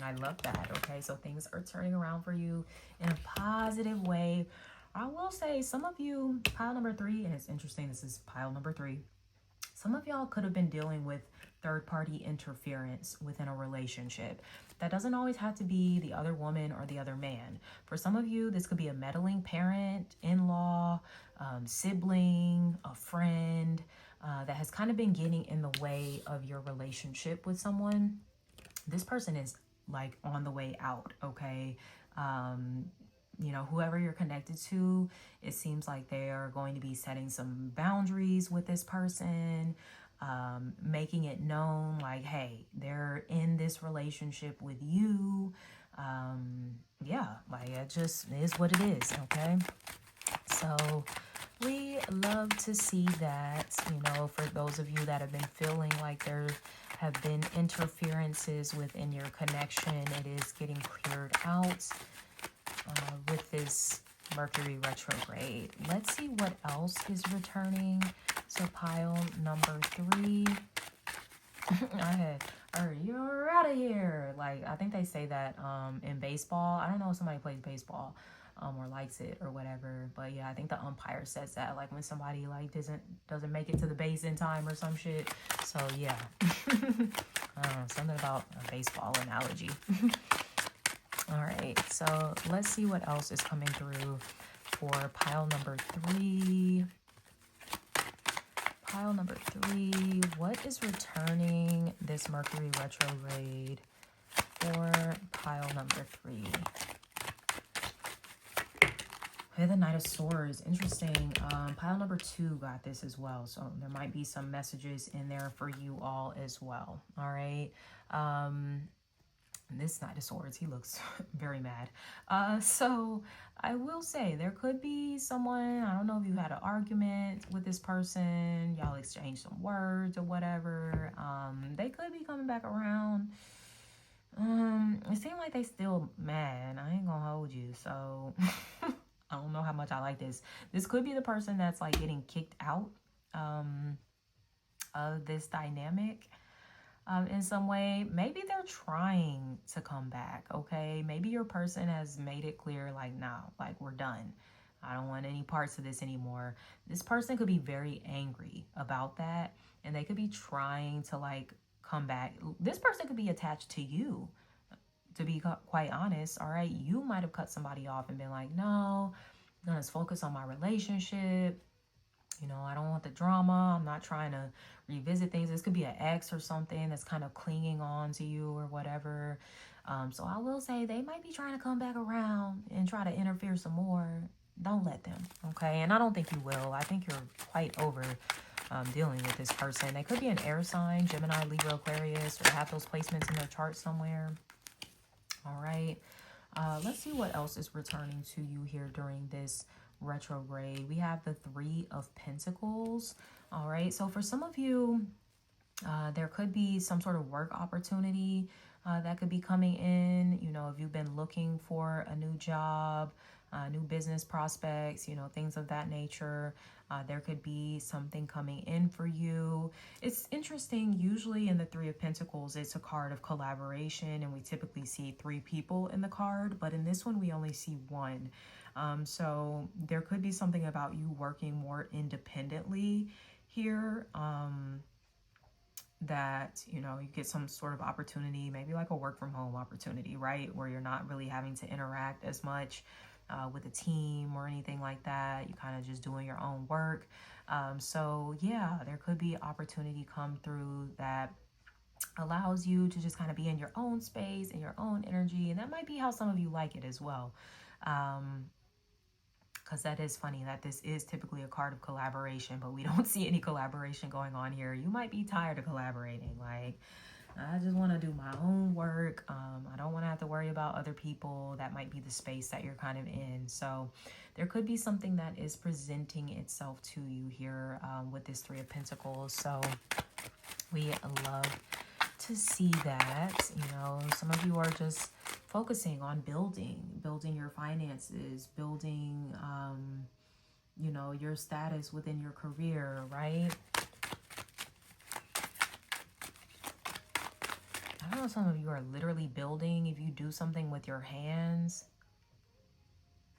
I love that. Okay, so things are turning around for you in a positive way. I will say some of you, pile number 3, and it's interesting, this is pile number 3. Some of y'all could have been dealing with third-party interference within a relationship. That doesn't always have to be the other woman or the other man. For some of you, this could be a meddling parent, in-law, sibling, a friend, that has kind of been getting in the way of your relationship with someone. This person is like on the way out, okay? You know, whoever you're connected to, it seems like they are going to be setting some boundaries with this person, making it known like, hey, they're in this relationship with you. Yeah, like it just is what it is, okay? So we love to see that, you know, for those of you that have been feeling like there have been interferences within your connection, it is getting cleared out with this Mercury retrograde. Let's see what else is returning. So pile number 3. You're out of here. Like, I think they say that in baseball. I don't know if somebody plays baseball or likes it or whatever, but yeah, I think the umpire says that, like when somebody like doesn't make it to the base in time or some shit. So yeah. Something about a baseball analogy. All right, so let's see what else is coming through for pile number 3. Pile number 3, what is returning this Mercury retrograde for pile number 3? Okay, the Knight of Swords. Interesting. Pile number 2 got this as well. So there might be some messages in there for you all as well. All right. This Knight of Swords, he looks very mad. So I will say there could be someone, I don't know if you had an argument with this person, y'all exchanged some words or whatever. They could be coming back around. It seemed like they still mad. I ain't gonna hold you. So I don't know how much I like this. This could be the person that's like getting kicked out of this dynamic in some way. Maybe they're trying to come back, okay? Maybe your person has made it clear, like, nah, like, we're done. I don't want any parts of this anymore. This person could be very angry about that, and they could be trying to, like, come back. This person could be attached to you, to be quite honest, all right? You might have cut somebody off and been like, no, I'm gonna focus on my relationship. You know, I don't want the drama. I'm not trying to revisit things. This could be an ex or something that's kind of clinging on to you or whatever. So I will say they might be trying to come back around and try to interfere some more. Don't let them, okay? And I don't think you will. I think you're quite over dealing with this person. They could be an air sign, Gemini, Libra, Aquarius, or have those placements in their chart somewhere. All right. Let's see what else is returning to you here during this retrograde. We have the 3 of Pentacles. All right. So for some of you, there could be some sort of work opportunity that could be coming in. You know, if you've been looking for a new job, new business prospects, you know, things of that nature. There could be something coming in for you. It's interesting. Usually in the 3 of Pentacles, it's a card of collaboration, and we typically see 3 people in the card. But in this one, we only see 1. So there could be something about you working more independently here. That, you know, you get some sort of opportunity, maybe like a work from home opportunity, right? Where you're not really having to interact as much with a team or anything like that. You kind of just doing your own work. So yeah, there could be opportunity come through that allows you to just kind of be in your own space, in your own energy. And that might be how some of you like it as well. Because that is funny that this is typically a card of collaboration, but we don't see any collaboration going on here. You might be tired of collaborating. Like, I just want to do my own work. I don't want to have to worry about other people. That might be the space that you're kind of in. So there could be something that is presenting itself to you here with this 3 of Pentacles. So we love to see that. You know, some of you are just focusing on building your finances, building, you know, your status within your career, right? I don't know, some of you are literally building. If you do something with your hands,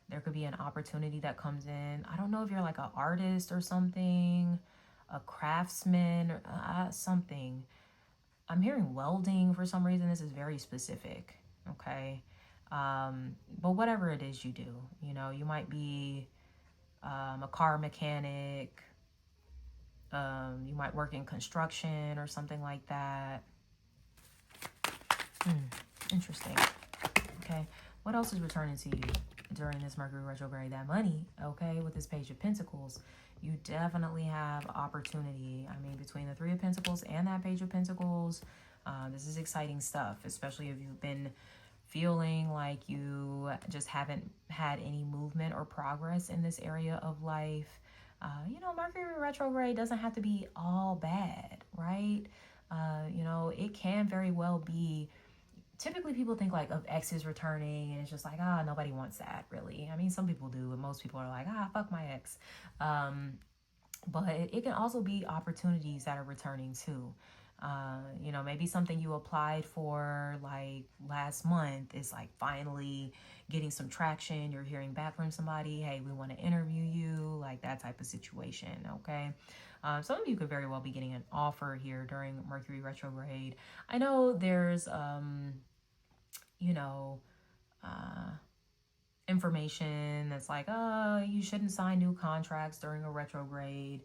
there could be an opportunity that comes in. I don't know if you're like an artist or something, a craftsman, something. I'm hearing welding for some reason. This is very specific, okay? But whatever it is you do, you know, you might be a car mechanic. You might work in construction or something like that. Interesting. Okay. What else is returning to you during this Mercury retrograde? That money, okay, with this Page of Pentacles. You definitely have opportunity. I mean, between the 3 of Pentacles and that Page of Pentacles, this is exciting stuff, especially if you've been feeling like you just haven't had any movement or progress in this area of life. You know, Mercury retrograde doesn't have to be all bad, right? You know, it can very well be. Typically people think like of exes returning and it's just like, nobody wants that really. I mean, some people do, but most people are like, fuck my ex. But it can also be opportunities that are returning too. You know, maybe something you applied for like last month is like finally getting some traction. You're hearing back from somebody, hey, we want to interview you, like that type of situation, okay? Some of you could very well be getting an offer here during Mercury retrograde. I know there's, you know, information that's like, you shouldn't sign new contracts during a retrograde.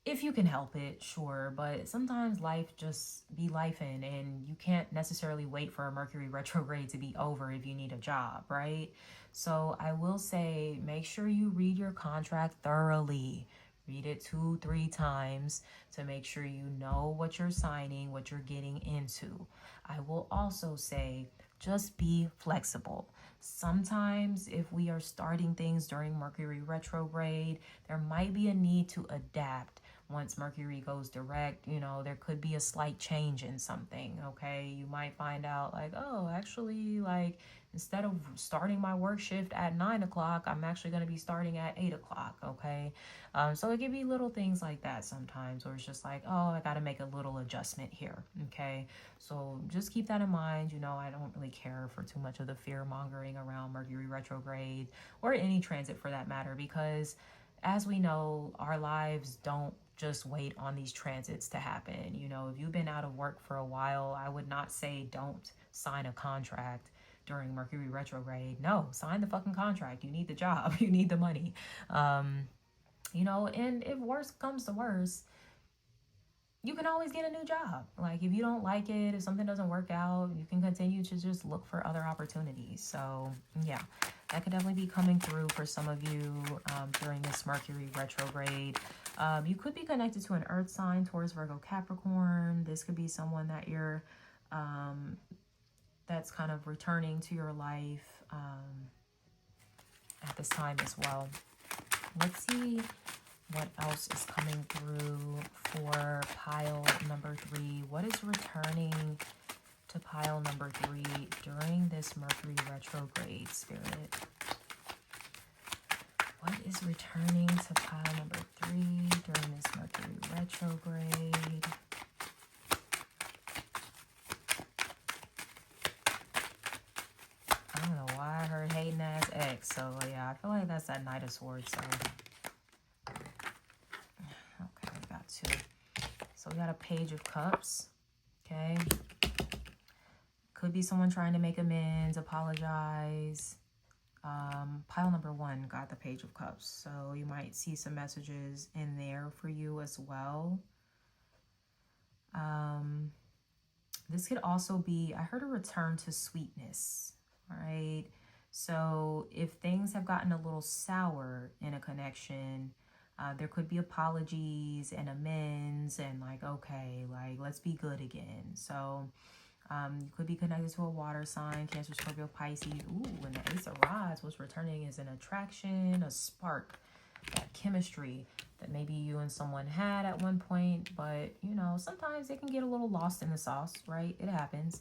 if you can help it, sure, but sometimes life just be lifing, and you can't necessarily wait for a Mercury retrograde to be over if you need a job, right? So I will say, make sure you read your contract thoroughly. Read it 2-3 times to make sure you know what you're signing, what you're getting into. I will also say, just be flexible. Sometimes if we are starting things during Mercury retrograde, there might be a need to adapt. Once Mercury goes direct, you know, there could be a slight change in something, okay? You might find out like, oh, actually, like, instead of starting my work shift at 9 o'clock, I'm actually going to be starting at 8 o'clock, okay? So it can be little things like that sometimes, where it's just like, oh, I got to make a little adjustment here, okay? So just keep that in mind. You know, I don't really care for too much of the fear mongering around Mercury retrograde, or any transit for that matter, because as we know, our lives don't just wait on these transits to happen. You know, if you've been out of work for a while, I would not say don't sign a contract during Mercury retrograde. No, sign the fucking contract. You need the job. You need the money. You know, and if worse comes to worse, you can always get a new job. Like, if you don't like it, if something doesn't work out, you can continue to just look for other opportunities. So yeah, that could definitely be coming through for some of you during this Mercury retrograde. You could be connected to an earth sign, Taurus, Virgo, Capricorn. This could be someone that you're that's kind of returning to your life at this time as well. Let's see what else is coming through for pile number 3. What is returning to pile number 3 during this Mercury retrograde, Spirit? What is returning to pile number 3 during this Mercury retrograde? I don't know why I heard hating ass ex. So yeah, I feel like that's that Knight of Swords. So okay, we got 2. So we got a Page of Cups. Okay. Could be someone trying to make amends, apologize. Pile number 1 got the Page of Cups. So you might see some messages in there for you as well. This could also be, I heard, a return to sweetness. All right. So if things have gotten a little sour in a connection, there could be apologies and amends and like, okay, like, let's be good again. So you could be connected to a water sign, Cancer, Scorpio, Pisces. Ooh, and the Ace of Rods was returning as an attraction, a spark, that chemistry that maybe you and someone had at one point. But, you know, sometimes it can get a little lost in the sauce, right? It happens.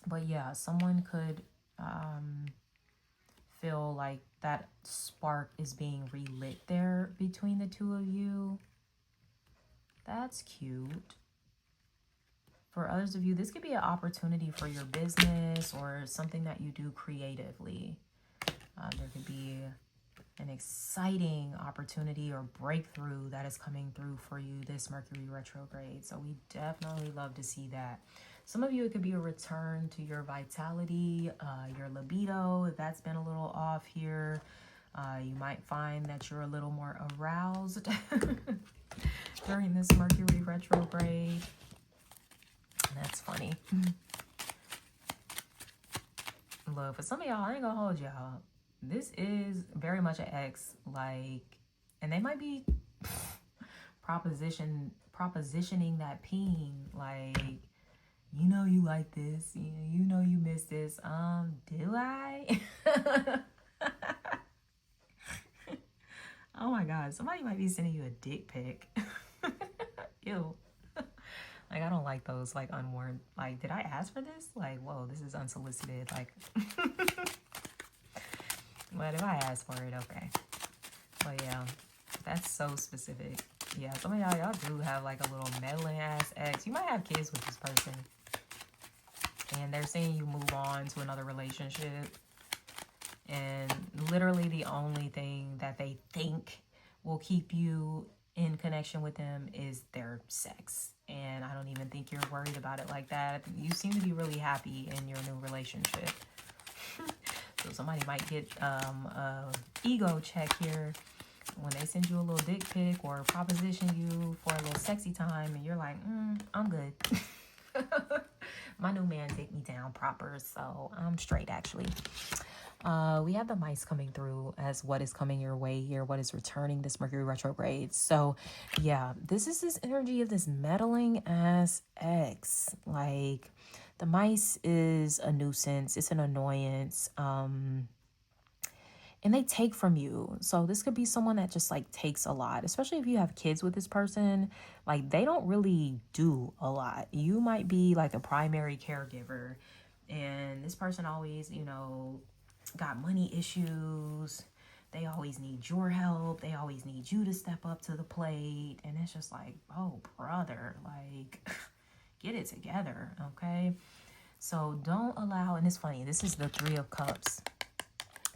But yeah, someone could feel like that spark is being relit there between the two of you. That's cute. For others of you, this could be an opportunity for your business or something that you do creatively. There could be an exciting opportunity or breakthrough that is coming through for you this Mercury retrograde. So we definitely love to see that. Some of you, it could be a return to your vitality, your libido, if that's been a little off here. You might find that you're a little more aroused during this Mercury retrograde. That's funny. Look, for some of y'all, I ain't gonna hold y'all. This is very much an ex, like, and they might be propositioning that peen, like, you know you like this, you know you miss this. Do I? Oh my God, somebody might be sending you a dick pic. Ew. Like, I don't like those, like, unwarranted. Like, did I ask for this? Like, whoa, this is unsolicited. Like, but if I ask for it, okay. But yeah, that's so specific. Yeah, some of y'all do have, like, a little meddling ass ex. You might have kids with this person, and they're seeing you move on to another relationship, and literally the only thing that they think will keep you in connection with them is their sex. And I don't even think you're worried about it like that. You seem to be really happy in your new relationship. So somebody might get a ego check here when they send you a little dick pic or proposition you for a little sexy time and you're like, I'm good. My new man take me down proper, so I'm straight actually. We have the mice coming through as what is coming your way here, what is returning this Mercury retrograde. So yeah, this is this energy of this meddling ass ex. Like, the mice is a nuisance, it's an annoyance. And they take from you. So this could be someone that just like takes a lot, especially if you have kids with this person. Like, they don't really do a lot. You might be like a primary caregiver, and this person always, got money issues. They always need your help. They always need you to step up to the plate. And it's just like, oh, brother, like, get it together, okay? So don't allow, and it's funny, this is the Three of Cups,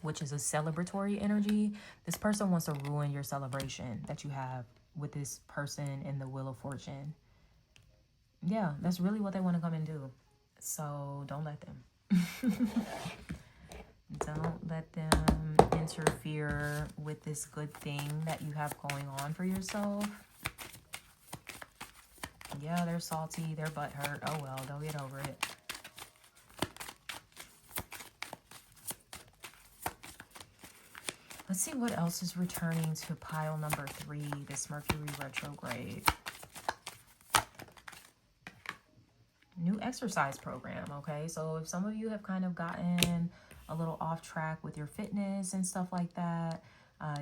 which is a celebratory energy. This person wants to ruin your celebration that you have with this person in the Wheel of Fortune. Yeah, that's really what they want to come and do. So don't let them. Don't let them interfere with this good thing that you have going on for yourself. Yeah, they're salty, they're butthurt. Oh well, they'll get over it. Let's see what else is returning to pile number 3, this Mercury retrograde. New exercise program, okay? So if some of you have kind of gotten a little off track with your fitness and stuff like that,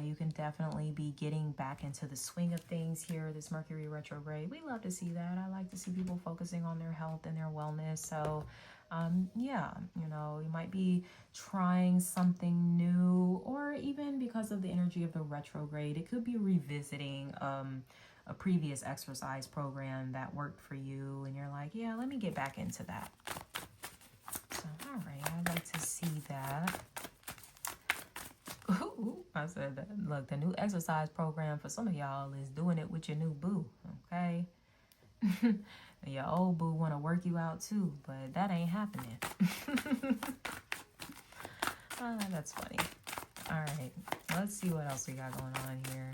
you can definitely be getting back into the swing of things here, this Mercury retrograde. We love to see that. I like to see people focusing on their health and their wellness. So yeah, you might be trying something new, or even because of the energy of the retrograde, it could be revisiting a previous exercise program that worked for you, and you're like, yeah, let me get back into that. So, all right, I'd like to see that. Ooh, I said that. Look, the new exercise program for some of y'all is doing it with your new boo, okay? Your old boo want to work you out too, but that ain't happening. That's funny. All right, let's see what else we got going on here.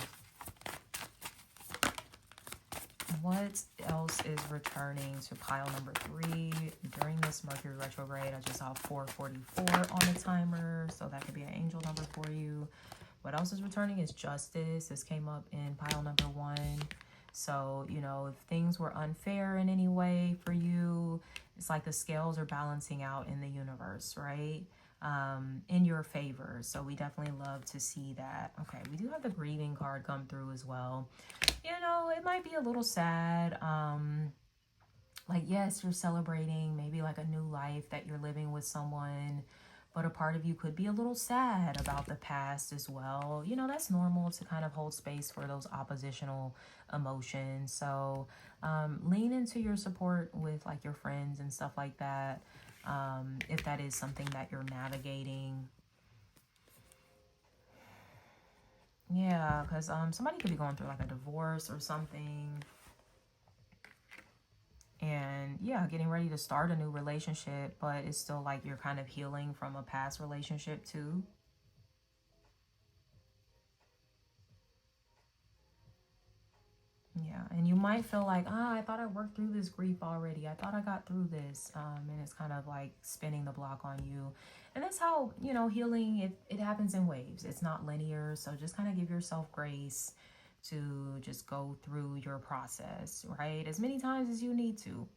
What else is returning to pile number 3 during this Mercury retrograde? I just saw 444 on the timer, so that could be an angel number for you. What else is returning is justice. This came up in pile number 1. So, if things were unfair in any way for you, it's like the scales are balancing out in the universe, right? In your favor. So we definitely love to see that. Okay, we do have the grieving card come through as well. It might be a little sad. Like, yes, you're celebrating maybe like a new life that you're living with someone, but a part of you could be a little sad about the past as well. That's normal to kind of hold space for those oppositional emotions. So lean into your support with like your friends and stuff like that, if that is something that you're navigating. Yeah, because somebody could be going through like a divorce or something. And yeah, getting ready to start a new relationship, but it's still like you're kind of healing from a past relationship too. Yeah, and you might feel like, I thought I worked through this grief already. I thought I got through this. And it's kind of like spinning the block on you. And that's how, healing, it happens in waves. It's not linear. So just kind of give yourself grace to just go through your process, right? As many times as you need to.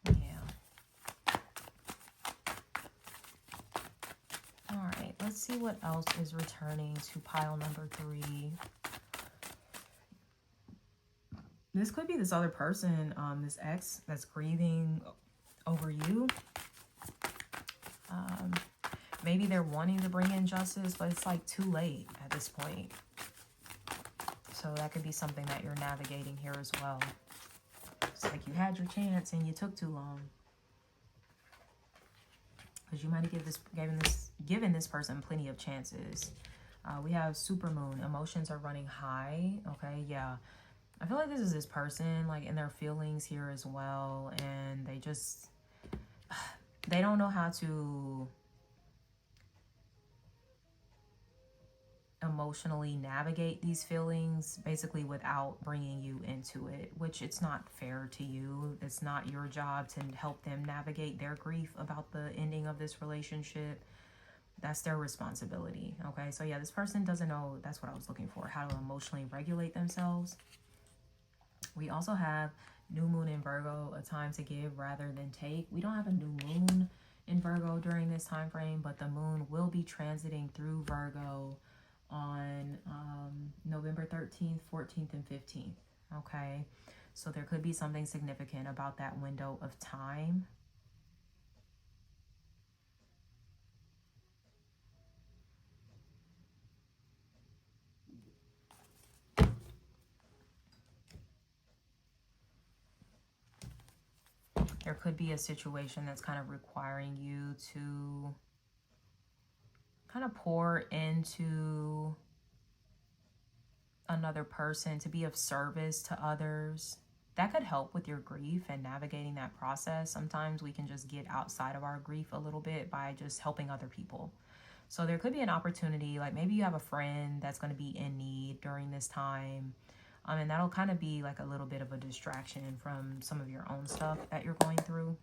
Yeah. All right, let's see what else is returning to pile number 3. This could be this other person, this ex that's grieving over you. Maybe they're wanting to bring in justice, but it's like too late at this point. So that could be something that you're navigating here as well. It's like you had your chance and you took too long. Because you might have given this person plenty of chances. We have supermoon. Emotions are running high. Okay, yeah. I feel like this is this person, like, in their feelings here as well. And they don't know how to emotionally navigate these feelings basically without bringing you into it, which it's not fair to you. It's not your job to help them navigate their grief about the ending of this relationship. That's their responsibility. Okay, so yeah, this person doesn't know, that's what I was looking for, how to emotionally regulate themselves. We also have new moon in Virgo, a time to give rather than take. We don't have a new moon in Virgo during this time frame, but the moon will be transiting through Virgo on November 13th, 14th, and 15th. Okay, so there could be something significant about that window of time. There could be a situation that's kind of requiring you to kind of pour into another person, to be of service to others. That could help with your grief and navigating that process. Sometimes we can just get outside of our grief a little bit by just helping other people. So there could be an opportunity, like maybe you have a friend that's going to be in need during this time. And that'll kind of be like a little bit of a distraction from some of your own stuff that you're going through.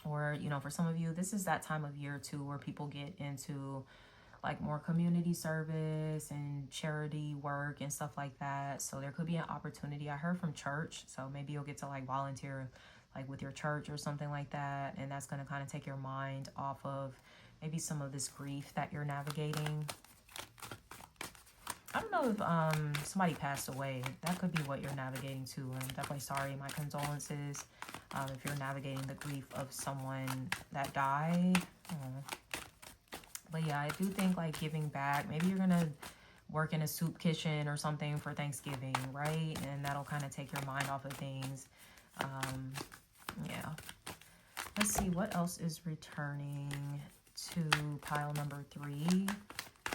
Or, you know, for some of you, this is that time of year too where people get into like more community service and charity work and stuff like that. So there could be an opportunity. I heard from church, so maybe you'll get to like volunteer like with your church or something like that, and that's going to kind of take your mind off of maybe some of this grief that you're navigating. I don't know if somebody passed away. That could be what you're navigating too. I'm definitely sorry. My condolences if you're navigating the grief of someone that died. But yeah, I do think like giving back, maybe you're going to work in a soup kitchen or something for Thanksgiving, right? And that'll kind of take your mind off of things. Yeah. Let's see what else is returning to pile number 3.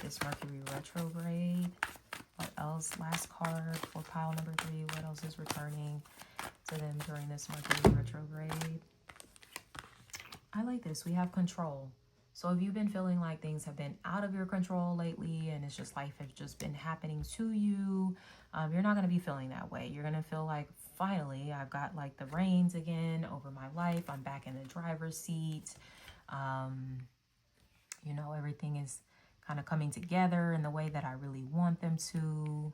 This Mercury retrograde. What else? Last card for pile number 3. What else is returning to them during this Mercury retrograde? I like this. We have control. So if you've been feeling like things have been out of your control lately and it's just life has just been happening to you, you're not going to be feeling that way. You're going to feel like, finally, I've got like the reins again over my life. I'm back in the driver's seat. You know, everything is kind of coming together in the way that I really want them to.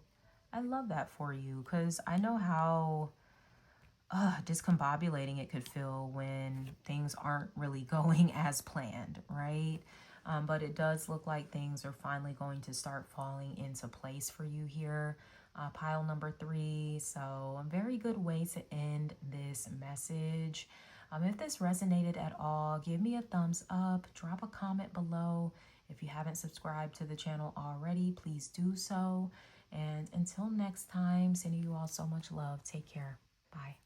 I love that for you because I know how discombobulating it could feel when things aren't really going as planned, right? But it does look like things are finally going to start falling into place for you here. Pile number 3. So a very good way to end this message. If this resonated at all, give me a thumbs up, drop a comment below. If you haven't subscribed to the channel already, please do so. And until next time, sending you all so much love. Take care. Bye.